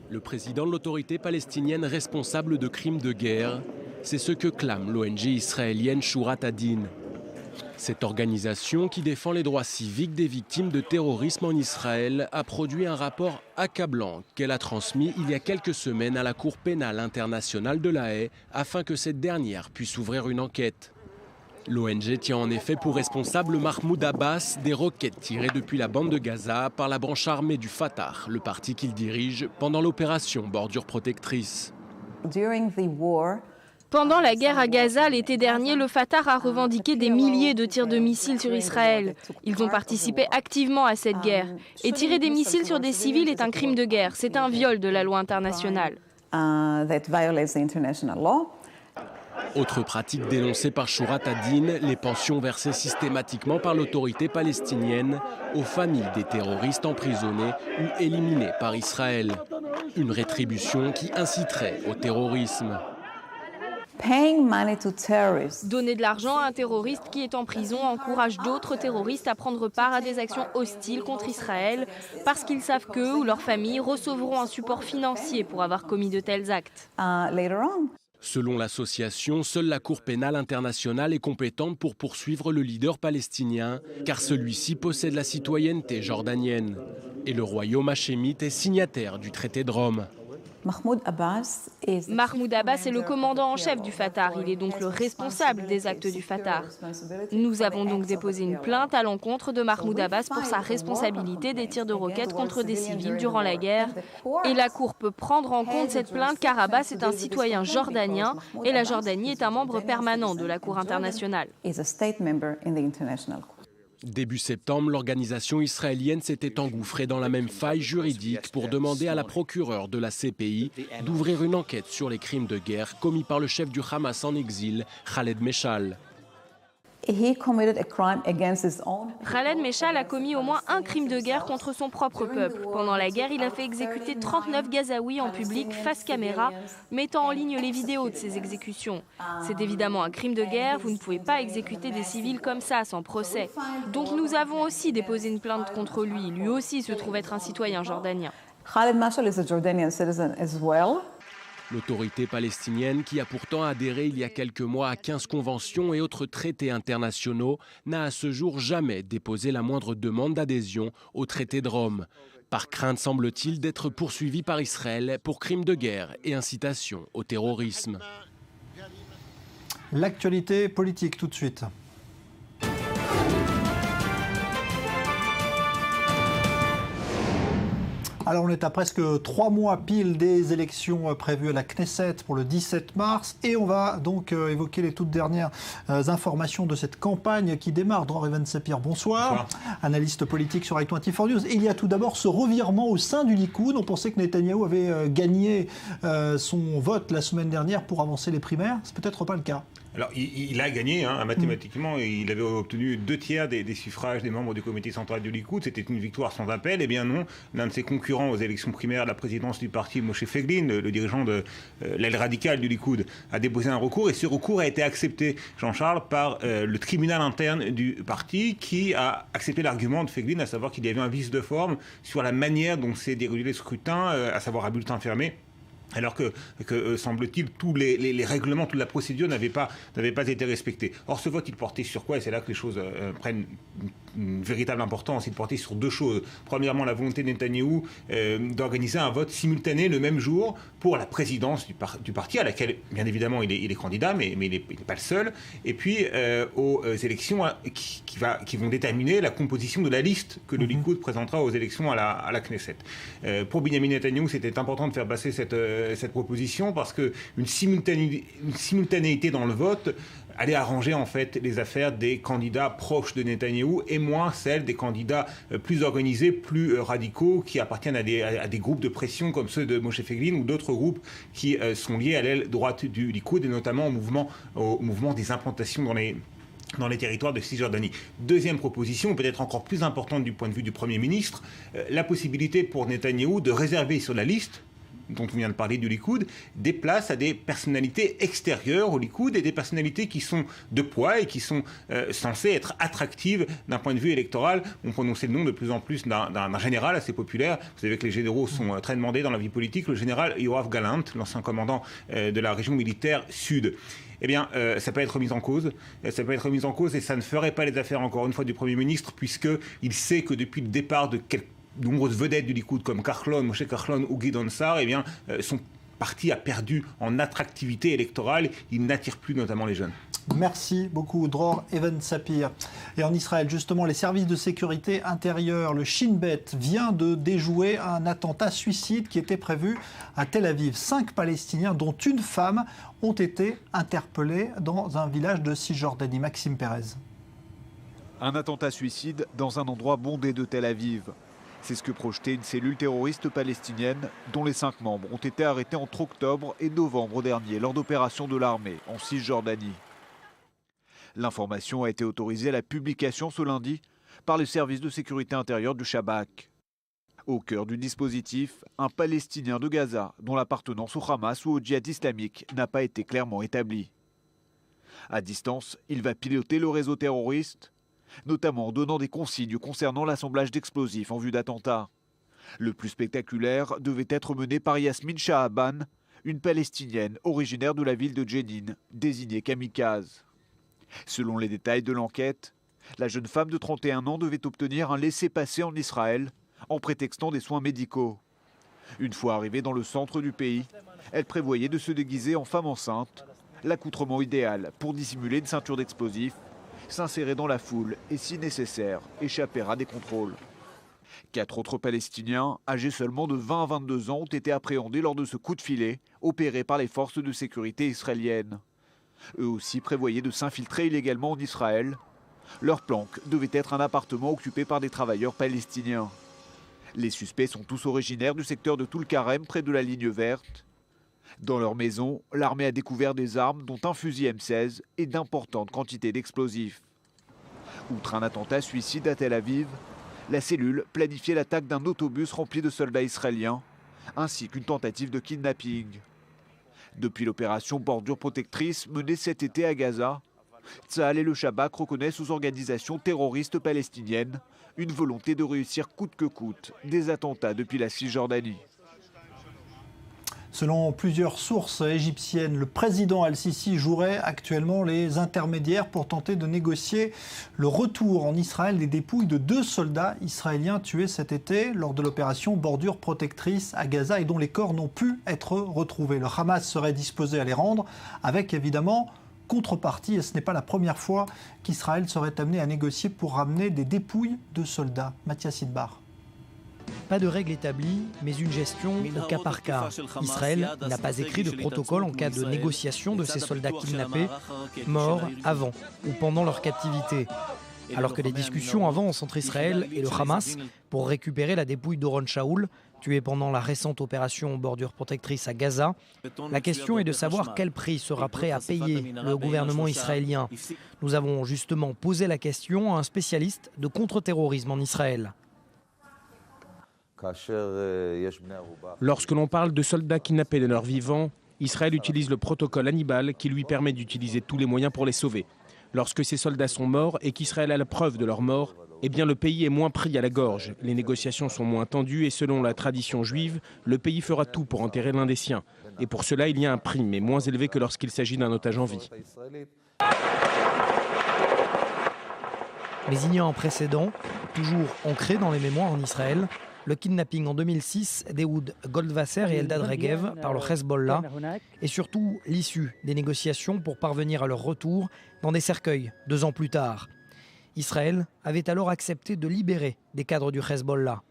Le président de l'autorité palestinienne responsable de crimes de guerre, c'est ce que clame l'ONG israélienne Shurat Adin. Cette organisation qui défend les droits civiques des victimes de terrorisme en Israël a produit un rapport accablant qu'elle a transmis il y a quelques semaines à la Cour pénale internationale de La Haye afin que cette dernière puisse ouvrir une enquête. L'ONG tient en effet pour responsable Mahmoud Abbas des roquettes tirées depuis la bande de Gaza par la branche armée du Fatah, le parti qu'il dirige pendant l'opération Bordure protectrice. Pendant la guerre à Gaza, l'été dernier, le Fatah a revendiqué des milliers de tirs de missiles sur Israël. Ils ont participé activement à cette guerre. Et tirer des missiles sur des civils est un crime de guerre. C'est un viol de la loi internationale. Autre pratique dénoncée par Shourat ad-Din, les pensions versées systématiquement par l'autorité palestinienne aux familles des terroristes emprisonnés ou éliminés par Israël. Une rétribution qui inciterait au terrorisme. Donner de l'argent à un terroriste qui est en prison encourage d'autres terroristes à prendre part à des actions hostiles contre Israël parce qu'ils savent qu'eux ou leurs familles recevront un support financier pour avoir commis de tels actes. Selon l'association, seule la Cour pénale internationale est compétente pour poursuivre le leader palestinien, car celui-ci possède la citoyenneté jordanienne. Et le royaume hachémite est signataire du traité de Rome. Mahmoud Abbas est le commandant en chef du Fatah. Il est donc le responsable des actes du Fatah. Nous avons donc déposé une plainte à l'encontre de Mahmoud Abbas pour sa responsabilité des tirs de roquettes contre des civils durant la guerre. Et la Cour peut prendre en compte cette plainte car Abbas est un citoyen jordanien et la Jordanie est un membre permanent de la Cour internationale. Début septembre, l'organisation israélienne s'était engouffrée dans la même faille juridique pour demander à la procureure de la CPI d'ouvrir une enquête sur les crimes de guerre commis par le chef du Hamas en exil, Khaled Meshal. Khaled Meshal a commis au moins un crime de guerre contre son propre peuple. Pendant la guerre, il a fait exécuter 39 Gazaouis en public face caméra, mettant en ligne les vidéos de ces exécutions. C'est évidemment un crime de guerre, vous ne pouvez pas exécuter des civils comme ça sans procès. Donc nous avons aussi déposé une plainte contre lui. Lui aussi se trouve être un citoyen jordanien. Khaled Meshal is a Jordanian citizen as well. L'autorité palestinienne, qui a pourtant adhéré il y a quelques mois à 15 conventions et autres traités internationaux, n'a à ce jour jamais déposé la moindre demande d'adhésion au traité de Rome, par crainte, semble-t-il, d'être poursuivi par Israël pour crimes de guerre et incitation au terrorisme. L'actualité politique tout de suite. Alors on est à presque 3 mois pile des élections prévues à la Knesset pour le 17 mars et on va donc évoquer les toutes dernières informations de cette campagne qui démarre. Dror Even-Sepir, bonsoir. Analyste politique sur i24 News. Et il y a tout d'abord ce revirement au sein du Likoud. On pensait que Netanyahou avait gagné son vote la semaine dernière pour avancer les primaires. C'est peut-être pas le cas. Alors, il a gagné mathématiquement. Il avait obtenu 2/3 des suffrages des membres du comité central du Likoud. C'était une victoire sans appel. Eh bien non, l'un de ses concurrents aux élections primaires de la présidence du parti, Moshe Feiglin, le dirigeant de l'aile radicale du Likoud, a déposé un recours. Et ce recours a été accepté, Jean-Charles, par le tribunal interne du parti qui a accepté l'argument de Feiglin, à savoir qu'il y avait un vice de forme sur la manière dont s'est déroulé le scrutin, à savoir à bulletin fermé. Alors que semble-t-il, tous les règlements, toute la procédure n'avaient pas été respectés. Or, ce vote, il portait sur quoi? Et c'est là que les choses prennent une véritable importance. Il portait sur 2 choses. Premièrement, la volonté de Netanyahou d'organiser un vote simultané le même jour pour la présidence du parti, à laquelle, bien évidemment, il est candidat, mais il n'est pas le seul. Et puis, aux élections qui vont déterminer la composition de la liste que le Likoud présentera aux élections à la Knesset. Pour Benjamin Netanyahou, c'était important de faire passer cette proposition parce qu'une simultanéité dans le vote allait arranger en fait les affaires des candidats proches de Netanyahou et moins celles des candidats plus organisés, plus radicaux qui appartiennent à des groupes de pression comme ceux de Moshe Feiglin ou d'autres groupes qui sont liés à l'aile droite du Likoud et notamment au mouvement des implantations dans les territoires de Cisjordanie. Deuxième proposition, peut-être encore plus importante du point de vue du Premier ministre, la possibilité pour Netanyahou de réserver sur la liste dont on vient de parler du Likoud, des places à des personnalités extérieures au Likoud et des personnalités qui sont de poids et qui sont censées être attractives d'un point de vue électoral. On prononçait le nom de plus en plus d'un général assez populaire. Vous savez que les généraux sont très demandés dans la vie politique. Le général Yoav Gallant, l'ancien commandant de la région militaire sud. Eh bien, ça peut être mis en cause. Ça peut être mis en cause et ça ne ferait pas les affaires, encore une fois, du Premier ministre, puisqu'il sait que depuis le départ de nombreuses vedettes du Likoud comme Moshe Kahlon ou Gideon Sa'ar, eh bien, son parti a perdu en attractivité électorale. Il n'attire plus notamment les jeunes. Merci beaucoup, Dror Even-Sapir. Et en Israël, justement, les services de sécurité intérieure, le Shin Bet, vient de déjouer un attentat suicide qui était prévu à Tel Aviv. 5 Palestiniens, dont une femme, ont été interpellés dans un village de Cisjordanie. Maxime Pérez. Un attentat suicide dans un endroit bondé de Tel Aviv. C'est ce que projetait une cellule terroriste palestinienne dont les 5 membres ont été arrêtés entre octobre et novembre dernier lors d'opérations de l'armée en Cisjordanie. L'information a été autorisée à la publication ce lundi par les services de sécurité intérieure du Shabak. Au cœur du dispositif, un Palestinien de Gaza dont l'appartenance au Hamas ou au djihad islamique n'a pas été clairement établie. À distance, il va piloter le réseau terroriste, notamment en donnant des consignes concernant l'assemblage d'explosifs en vue d'attentats. Le plus spectaculaire devait être mené par Yasmine Shahaban, une Palestinienne originaire de la ville de Jenin, désignée kamikaze. Selon les détails de l'enquête, la jeune femme de 31 ans devait obtenir un laissez-passer en Israël en prétextant des soins médicaux. Une fois arrivée dans le centre du pays, elle prévoyait de se déguiser en femme enceinte, l'accoutrement idéal pour dissimuler une ceinture d'explosifs, s'insérer dans la foule et, si nécessaire, échapper à des contrôles. 4 autres Palestiniens, âgés seulement de 20 à 22 ans, ont été appréhendés lors de ce coup de filet opéré par les forces de sécurité israéliennes. Eux aussi prévoyaient de s'infiltrer illégalement en Israël. Leur planque devait être un appartement occupé par des travailleurs palestiniens. Les suspects sont tous originaires du secteur de Toul-Karem, près de la ligne verte. Dans leur maison, l'armée a découvert des armes, dont un fusil M16 et d'importantes quantités d'explosifs. Outre un attentat suicide à Tel Aviv, la cellule planifiait l'attaque d'un autobus rempli de soldats israéliens, ainsi qu'une tentative de kidnapping. Depuis l'opération Bordure Protectrice menée cet été à Gaza, Tsahal et le Shabak reconnaissent aux organisations terroristes palestiniennes une volonté de réussir coûte que coûte des attentats depuis la Cisjordanie. Selon plusieurs sources égyptiennes, le président Al-Sisi jouerait actuellement les intermédiaires pour tenter de négocier le retour en Israël des dépouilles de 2 soldats israéliens tués cet été lors de l'opération Bordure Protectrice à Gaza et dont les corps n'ont pu être retrouvés. Le Hamas serait disposé à les rendre avec évidemment contrepartie, et ce n'est pas la première fois qu'Israël serait amené à négocier pour ramener des dépouilles de soldats. Mathias Sidbar. Pas de règle établie, mais une gestion au cas par cas. Israël n'a pas écrit de protocole en cas de négociation de ces soldats kidnappés, morts avant ou pendant leur captivité. Alors que les discussions avancent entre Israël et le Hamas pour récupérer la dépouille d'Oron Shaul, tué pendant la récente opération Bordure Protectrice à Gaza, la question est de savoir quel prix sera prêt à payer le gouvernement israélien. Nous avons justement posé la question à un spécialiste de contre-terrorisme en Israël. Lorsque l'on parle de soldats kidnappés de leur vivant, Israël utilise le protocole Hannibal qui lui permet d'utiliser tous les moyens pour les sauver. Lorsque ces soldats sont morts et qu'Israël a la preuve de leur mort, eh bien le pays est moins pris à la gorge. Les négociations sont moins tendues et selon la tradition juive, le pays fera tout pour enterrer l'un des siens. Et pour cela, il y a un prix, mais moins élevé que lorsqu'il s'agit d'un otage en vie. Mais il y a un précédent, toujours ancré dans les mémoires en Israël, le kidnapping en 2006 d'Ehud Goldwasser et Eldad Regev par le Hezbollah et surtout l'issue des négociations pour parvenir à leur retour dans des cercueils 2 ans plus tard. Israël avait alors accepté de libérer des cadres du Hezbollah.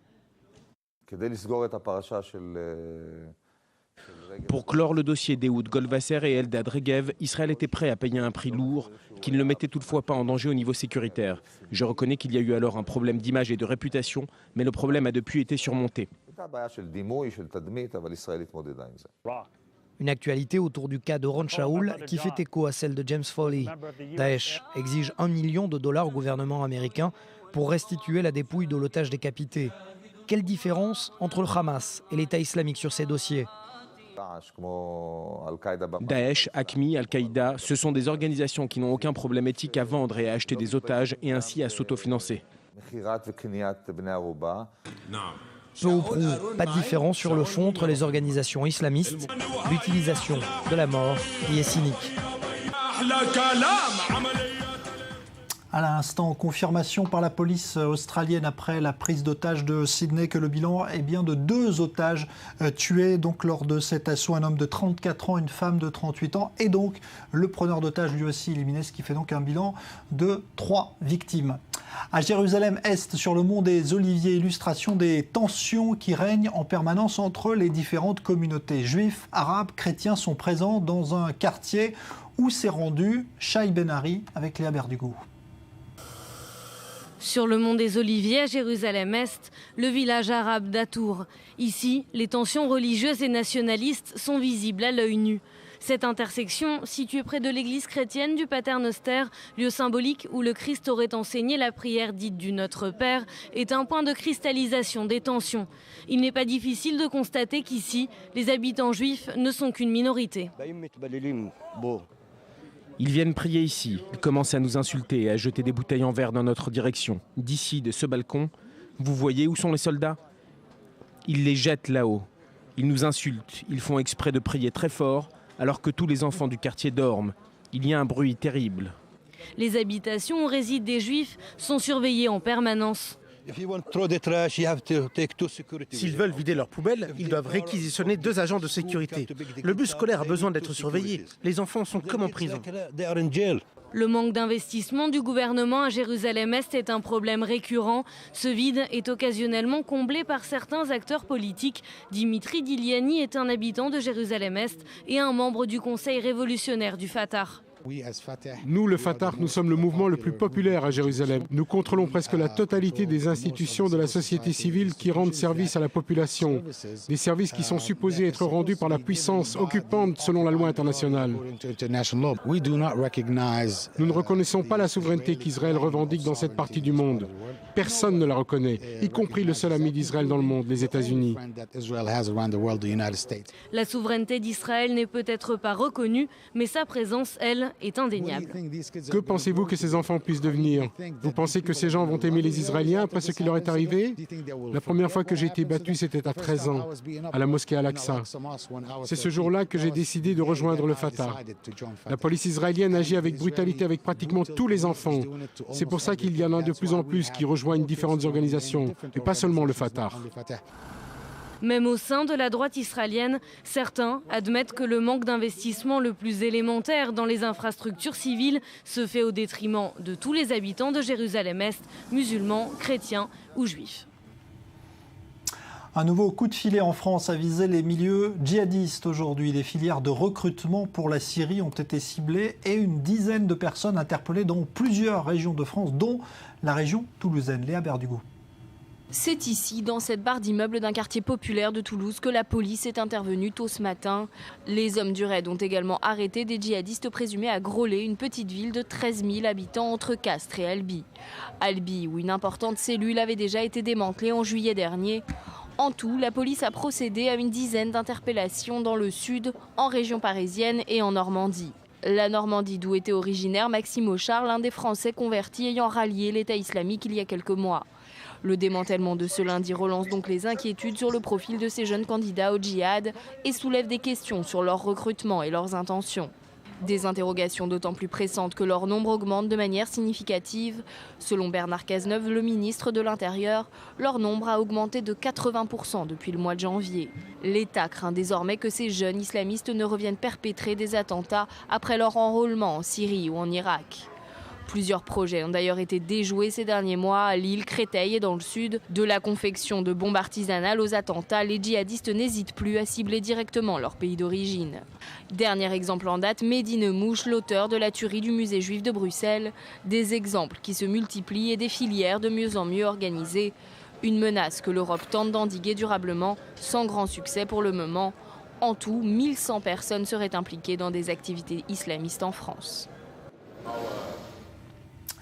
Pour clore le dossier d'Ehud Goldwasser et Eldad Regev, Israël était prêt à payer un prix lourd qui ne le mettait toutefois pas en danger au niveau sécuritaire. Je reconnais qu'il y a eu alors un problème d'image et de réputation, mais le problème a depuis été surmonté. Une actualité autour du cas d'Oron Shaul qui fait écho à celle de James Foley. Daesh exige $1 million au gouvernement américain pour restituer la dépouille de l'otage décapité. Quelle différence entre le Hamas et l'État islamique sur ces dossiers ? Daesh, Aqmi, Al-Qaïda, ce sont des organisations qui n'ont aucun problème éthique à vendre et à acheter des otages et ainsi à s'autofinancer. Peu ou prou, pas de différence sur le fond entre les organisations islamistes. L'utilisation de la mort y est cynique. À l'instant, confirmation par la police australienne après la prise d'otage de Sydney que le bilan est bien de 2 otages tués donc lors de cet assaut. Un homme de 34 ans, une femme de 38 ans et donc le preneur d'otages lui aussi éliminé, ce qui fait donc un bilan de 3 victimes. À Jérusalem-Est, sur le mont des Oliviers, illustration des tensions qui règnent en permanence entre les différentes communautés. Juifs, arabes, chrétiens sont présents dans un quartier où s'est rendu Shai Ben-Ari avec Léa Berdugo. Sur le mont des Oliviers à Jérusalem-Est, le village arabe d'Atour. Ici, les tensions religieuses et nationalistes sont visibles à l'œil nu. Cette intersection, située près de l'église chrétienne du Paternoster, lieu symbolique où le Christ aurait enseigné la prière dite du Notre Père, est un point de cristallisation des tensions. Il n'est pas difficile de constater qu'ici, les habitants juifs ne sont qu'une minorité. Ils viennent prier ici, ils commencent à nous insulter et à jeter des bouteilles en verre dans notre direction. D'ici, de ce balcon, vous voyez où sont les soldats? Ils les jettent là-haut. Ils nous insultent, ils font exprès de prier très fort alors que tous les enfants du quartier dorment. Il y a un bruit terrible. Les habitations où résident des Juifs sont surveillées en permanence. S'ils veulent vider leurs poubelles, ils doivent réquisitionner 2 agents de sécurité. Le bus scolaire a besoin d'être surveillé. Les enfants sont comme en prison. Le manque d'investissement du gouvernement à Jérusalem-Est est un problème récurrent. Ce vide est occasionnellement comblé par certains acteurs politiques. Dimitri Diliani est un habitant de Jérusalem-Est et un membre du Conseil révolutionnaire du Fatah. Nous, le Fatah, nous sommes le mouvement le plus populaire à Jérusalem. Nous contrôlons presque la totalité des institutions de la société civile qui rendent service à la population. Des services qui sont supposés être rendus par la puissance occupante selon la loi internationale. Nous ne reconnaissons pas la souveraineté qu'Israël revendique dans cette partie du monde. Personne ne la reconnaît, y compris le seul ami d'Israël dans le monde, les États-Unis. La souveraineté d'Israël n'est peut-être pas reconnue, mais sa présence, elle, est indéniable. Que pensez-vous que ces enfants puissent devenir? Vous pensez que ces gens vont aimer les Israéliens après ce qui leur est arrivé? La première fois que j'ai été battu, c'était à 13 ans, à la mosquée Al-Aqsa. C'est ce jour-là que j'ai décidé de rejoindre le Fatah. La police israélienne agit avec brutalité avec pratiquement tous les enfants. C'est pour ça qu'il y en a de plus en plus qui rejoignent différentes organisations, et pas seulement le Fatah. Même au sein de la droite israélienne, certains admettent que le manque d'investissement le plus élémentaire dans les infrastructures civiles se fait au détriment de tous les habitants de Jérusalem-Est, musulmans, chrétiens ou juifs. Un nouveau coup de filet en France a visé les milieux djihadistes aujourd'hui. Des filières de recrutement pour la Syrie ont été ciblées et une dizaine de personnes interpellées dans plusieurs régions de France, dont la région toulousaine. Léa Berdugo. C'est ici, dans cette barre d'immeubles d'un quartier populaire de Toulouse, que la police est intervenue tôt ce matin. Les hommes du raid ont également arrêté des djihadistes présumés à Groslay, une petite ville de 13 000 habitants entre Castres et Albi. Albi, où une importante cellule avait déjà été démantelée en juillet dernier. En tout, la police a procédé à une dizaine d'interpellations dans le sud, en région parisienne et en Normandie. La Normandie, d'où était originaire Maxime Auchard, l'un des Français convertis ayant rallié l'État islamique il y a quelques mois. Le démantèlement de ce lundi relance donc les inquiétudes sur le profil de ces jeunes candidats au djihad et soulève des questions sur leur recrutement et leurs intentions. Des interrogations d'autant plus pressantes que leur nombre augmente de manière significative. Selon Bernard Cazeneuve, le ministre de l'Intérieur, leur nombre a augmenté de 80% depuis le mois de janvier. L'État craint désormais que ces jeunes islamistes ne reviennent perpétrer des attentats après leur enrôlement en Syrie ou en Irak. Plusieurs projets ont d'ailleurs été déjoués ces derniers mois à Lille, Créteil et dans le sud. De la confection de bombes artisanales aux attentats, les djihadistes n'hésitent plus à cibler directement leur pays d'origine. Dernier exemple en date, Mehdi Nemouche, l'auteur de la tuerie du musée juif de Bruxelles. Des exemples qui se multiplient et des filières de mieux en mieux organisées. Une menace que l'Europe tente d'endiguer durablement, sans grand succès pour le moment. En tout, 1100 personnes seraient impliquées dans des activités islamistes en France.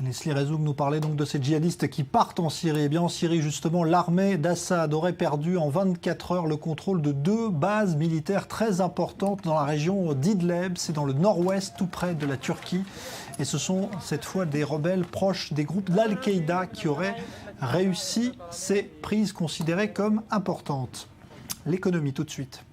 Leslie Rezoum nous parlait donc de ces djihadistes qui partent en Syrie. Eh bien, en Syrie, justement, l'armée d'Assad aurait perdu en 24 heures le contrôle de 2 bases militaires très importantes dans la région d'Idleb. C'est dans le nord-ouest, tout près de la Turquie. Et ce sont cette fois des rebelles proches des groupes d'Al-Qaïda qui auraient réussi ces prises considérées comme importantes. L'économie, tout de suite.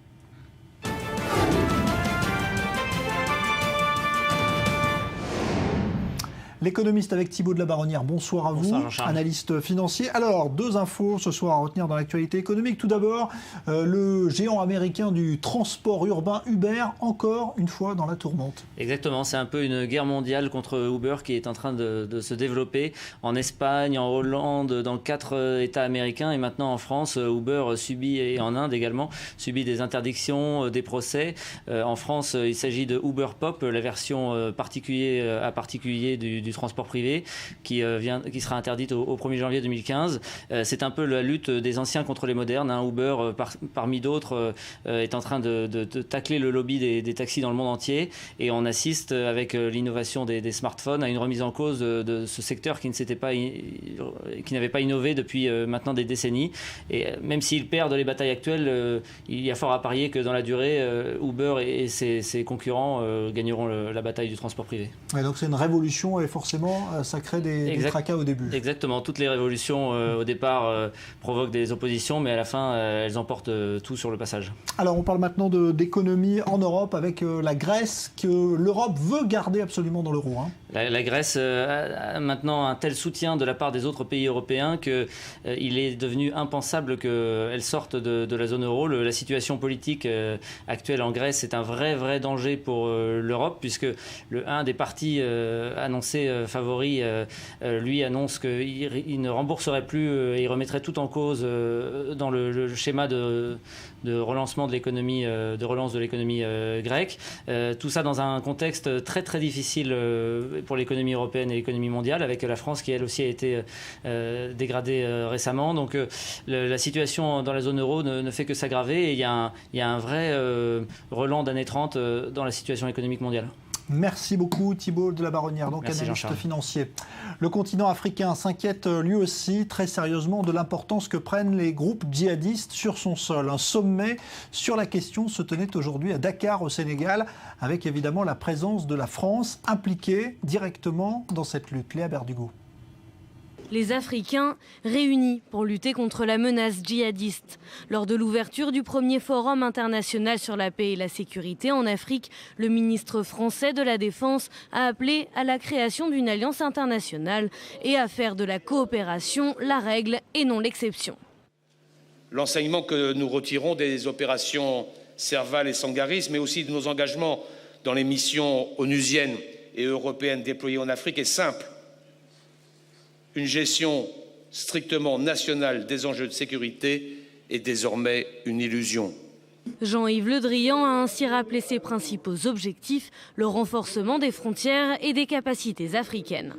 L'économiste avec Thibault de la Baronnière, bonsoir à vous, analyste financier. Alors, 2 infos ce soir à retenir dans l'actualité économique. Tout d'abord, le géant américain du transport urbain Uber, encore une fois dans la tourmente. Exactement, c'est un peu une guerre mondiale contre Uber qui est en train de se développer en Espagne, en Hollande, dans 4 États américains et maintenant en France. Uber subit, et en Inde également, subit des interdictions, des procès. En France, il s'agit de Uber Pop, la version particulier à particulier du transport privé qui sera interdite au 1er janvier 2015. C'est un peu la lutte des anciens contre les modernes. Uber, parmi d'autres, est en train de tacler le lobby des taxis dans le monde entier et on assiste avec l'innovation des smartphones à une remise en cause de ce secteur qui n'avait pas innové depuis maintenant des décennies. Et même s'ils perdent les batailles actuelles, il y a fort à parier que dans la durée, Uber et ses concurrents gagneront la bataille du transport privé. Ouais, donc c'est une révolution et forcément ça crée des tracas au début. Exactement, toutes les révolutions au départ provoquent des oppositions mais à la fin elles emportent tout sur le passage. Alors on parle maintenant d'économie en Europe avec la Grèce que l'Europe veut garder absolument dans l'euro. La Grèce a maintenant un tel soutien de la part des autres pays européens qu'il est devenu impensable qu'elle sorte de la zone euro. La situation politique actuelle en Grèce est un vrai danger pour l'Europe puisque un des partis annoncés favoris lui annonce qu'il ne rembourserait plus et il remettrait tout en cause dans le schéma de relancement de l'économie, de relance de l'économie grecque. Tout ça dans un contexte très difficile pour l'économie européenne et l'économie mondiale, avec la France qui elle aussi a été dégradée récemment. Donc la situation dans la zone euro ne fait que s'aggraver et il y a un vrai relan d'année 30 dans la situation économique mondiale. Merci beaucoup Thibault de la Baronnière, donc analyste financier. Le continent africain s'inquiète lui aussi très sérieusement de l'importance que prennent les groupes djihadistes sur son sol. Un sommet sur la question se tenait aujourd'hui à Dakar au Sénégal, avec évidemment la présence de la France impliquée directement dans cette lutte. Léa Berdugo. Les Africains réunis pour lutter contre la menace djihadiste. Lors de l'ouverture du premier forum international sur la paix et la sécurité en Afrique, le ministre français de la Défense a appelé à la création d'une alliance internationale et à faire de la coopération la règle et non l'exception. L'enseignement que nous retirons des opérations Serval et Sangaris, mais aussi de nos engagements dans les missions onusiennes et européennes déployées en Afrique est simple. Une gestion strictement nationale des enjeux de sécurité est désormais une illusion. Jean-Yves Le Drian a ainsi rappelé ses principaux objectifs, le renforcement des frontières et des capacités africaines.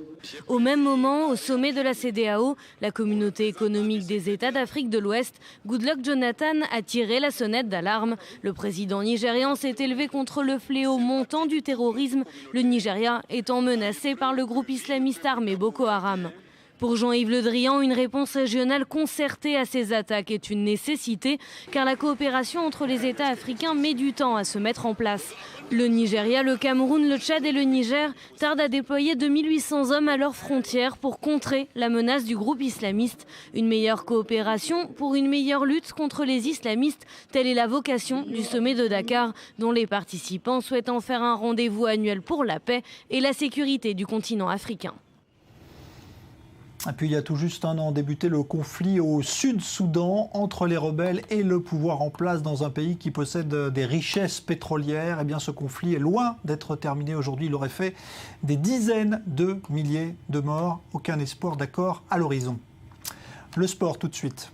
Au même moment, au sommet de la CEDEAO, la communauté économique des États d'Afrique de l'Ouest, Goodluck Jonathan a tiré la sonnette d'alarme. Le président nigérian s'est élevé contre le fléau montant du terrorisme, le Nigeria étant menacé par le groupe islamiste armé Boko Haram. Pour Jean-Yves Le Drian, une réponse régionale concertée à ces attaques est une nécessité, car la coopération entre les États africains met du temps à se mettre en place. Le Nigeria, le Cameroun, le Tchad et le Niger tardent à déployer 2800 hommes à leurs frontières pour contrer la menace du groupe islamiste. Une meilleure coopération pour une meilleure lutte contre les islamistes, telle est la vocation du sommet de Dakar, dont les participants souhaitent en faire un rendez-vous annuel pour la paix et la sécurité du continent africain. Et puis il y a tout juste un an débuté le conflit au Sud-Soudan entre les rebelles et le pouvoir en place dans un pays qui possède des richesses pétrolières. Eh bien ce conflit est loin d'être terminé aujourd'hui. Il aurait fait des dizaines de milliers de morts. Aucun espoir d'accord à l'horizon. Le sport tout de suite.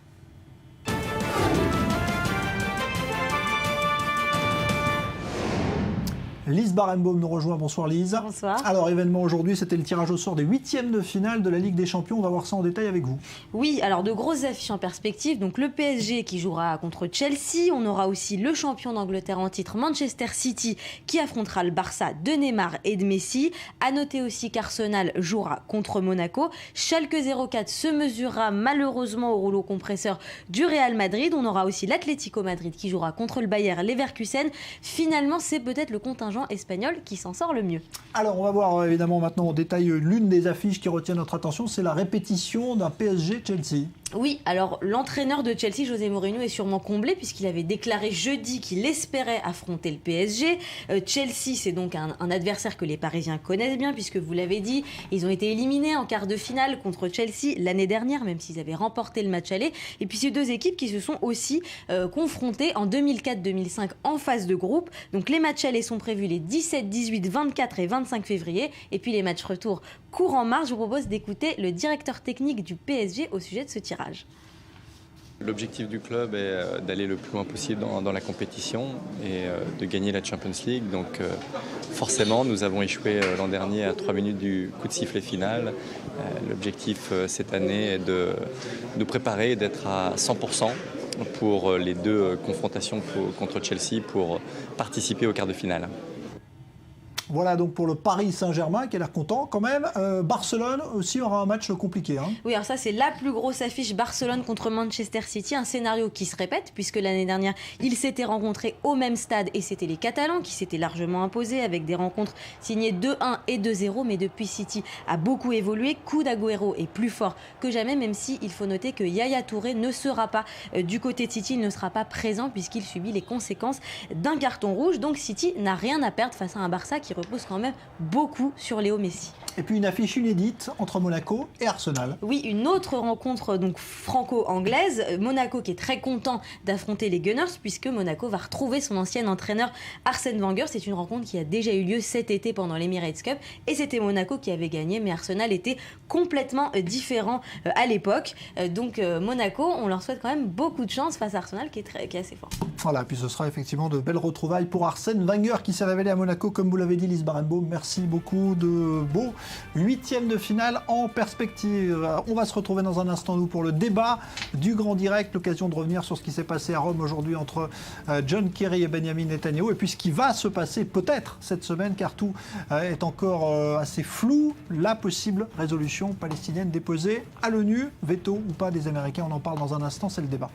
Lise Barenbaum nous rejoint. Bonsoir Lise. Bonsoir. Alors événement aujourd'hui, c'était le tirage au sort des 8e de finale de la Ligue des Champions. On va voir ça en détail avec vous. Oui, alors de grosses affiches en perspective. Donc le PSG qui jouera contre Chelsea. On aura aussi le champion d'Angleterre en titre Manchester City qui affrontera le Barça de Neymar et de Messi. À noter aussi qu'Arsenal jouera contre Monaco. Schalke 04 se mesurera malheureusement au rouleau compresseur du Real Madrid. On aura aussi l'Atlético Madrid qui jouera contre le Bayer Leverkusen. Finalement, c'est peut-être le contingent espagnol qui s'en sort le mieux. Alors on va voir évidemment maintenant en détail l'une des affiches qui retient notre attention, c'est la répétition d'un PSG-Chelsea. Oui, alors l'entraîneur de Chelsea, José Mourinho, est sûrement comblé puisqu'il avait déclaré jeudi qu'il espérait affronter le PSG. Chelsea, c'est donc un adversaire que les Parisiens connaissent bien puisque vous l'avez dit, ils ont été éliminés en quart de finale contre Chelsea l'année dernière, même s'ils avaient remporté le match aller. Et puis ces deux équipes qui se sont aussi confrontées en 2004-2005 en phase de groupe. Donc les matchs allés sont prévus les 17, 18, 24 et 25 février. Et puis les matchs retour courent en mars. Je vous propose d'écouter le directeur technique du PSG au sujet de ce tirage. L'objectif du club est d'aller le plus loin possible dans la compétition et de gagner la Champions League. Donc forcément, nous avons échoué l'an dernier à 3 minutes du coup de sifflet final. L'objectif cette année est de nous préparer et d'être à 100% pour les deux confrontations contre Chelsea pour participer au quart de finale. Voilà donc pour le Paris Saint-Germain qui a l'air content quand même. Barcelone aussi aura un match compliqué. Oui, alors ça c'est la plus grosse affiche, Barcelone contre Manchester City, un scénario qui se répète puisque l'année dernière ils s'étaient rencontrés au même stade et c'était les Catalans qui s'étaient largement imposés avec des rencontres signées 2-1 et 2-0, mais depuis City a beaucoup évolué. Coup d'Agüero est plus fort que jamais, même si il faut noter que Yaya Touré ne sera pas du côté de City, il ne sera pas présent puisqu'il subit les conséquences d'un carton rouge. Donc City n'a rien à perdre face à un Barça qui repose quand même beaucoup sur Léo Messi. Et puis une affiche inédite entre Monaco et Arsenal. Oui, une autre rencontre donc franco-anglaise. Monaco qui est très content d'affronter les Gunners puisque Monaco va retrouver son ancien entraîneur Arsène Wenger. C'est une rencontre qui a déjà eu lieu cet été pendant l'Emirates Cup et c'était Monaco qui avait gagné, mais Arsenal était complètement différent à l'époque. Donc Monaco, on leur souhaite quand même beaucoup de chance face à Arsenal qui est assez fort. Voilà, puis ce sera effectivement de belles retrouvailles pour Arsène Wenger qui s'est révélé à Monaco, comme vous l'avez dit, Lise Barenbaum. Merci beaucoup, de beaux 8e de finale en perspective. On va se retrouver dans un instant, nous, pour le débat du Grand Direct, l'occasion de revenir sur ce qui s'est passé à Rome aujourd'hui entre John Kerry et Benjamin Netanyahou, et puis ce qui va se passer peut-être cette semaine, car tout est encore assez flou. La possible résolution palestinienne déposée à l'ONU, veto ou pas des Américains, on en parle dans un instant, c'est le débat.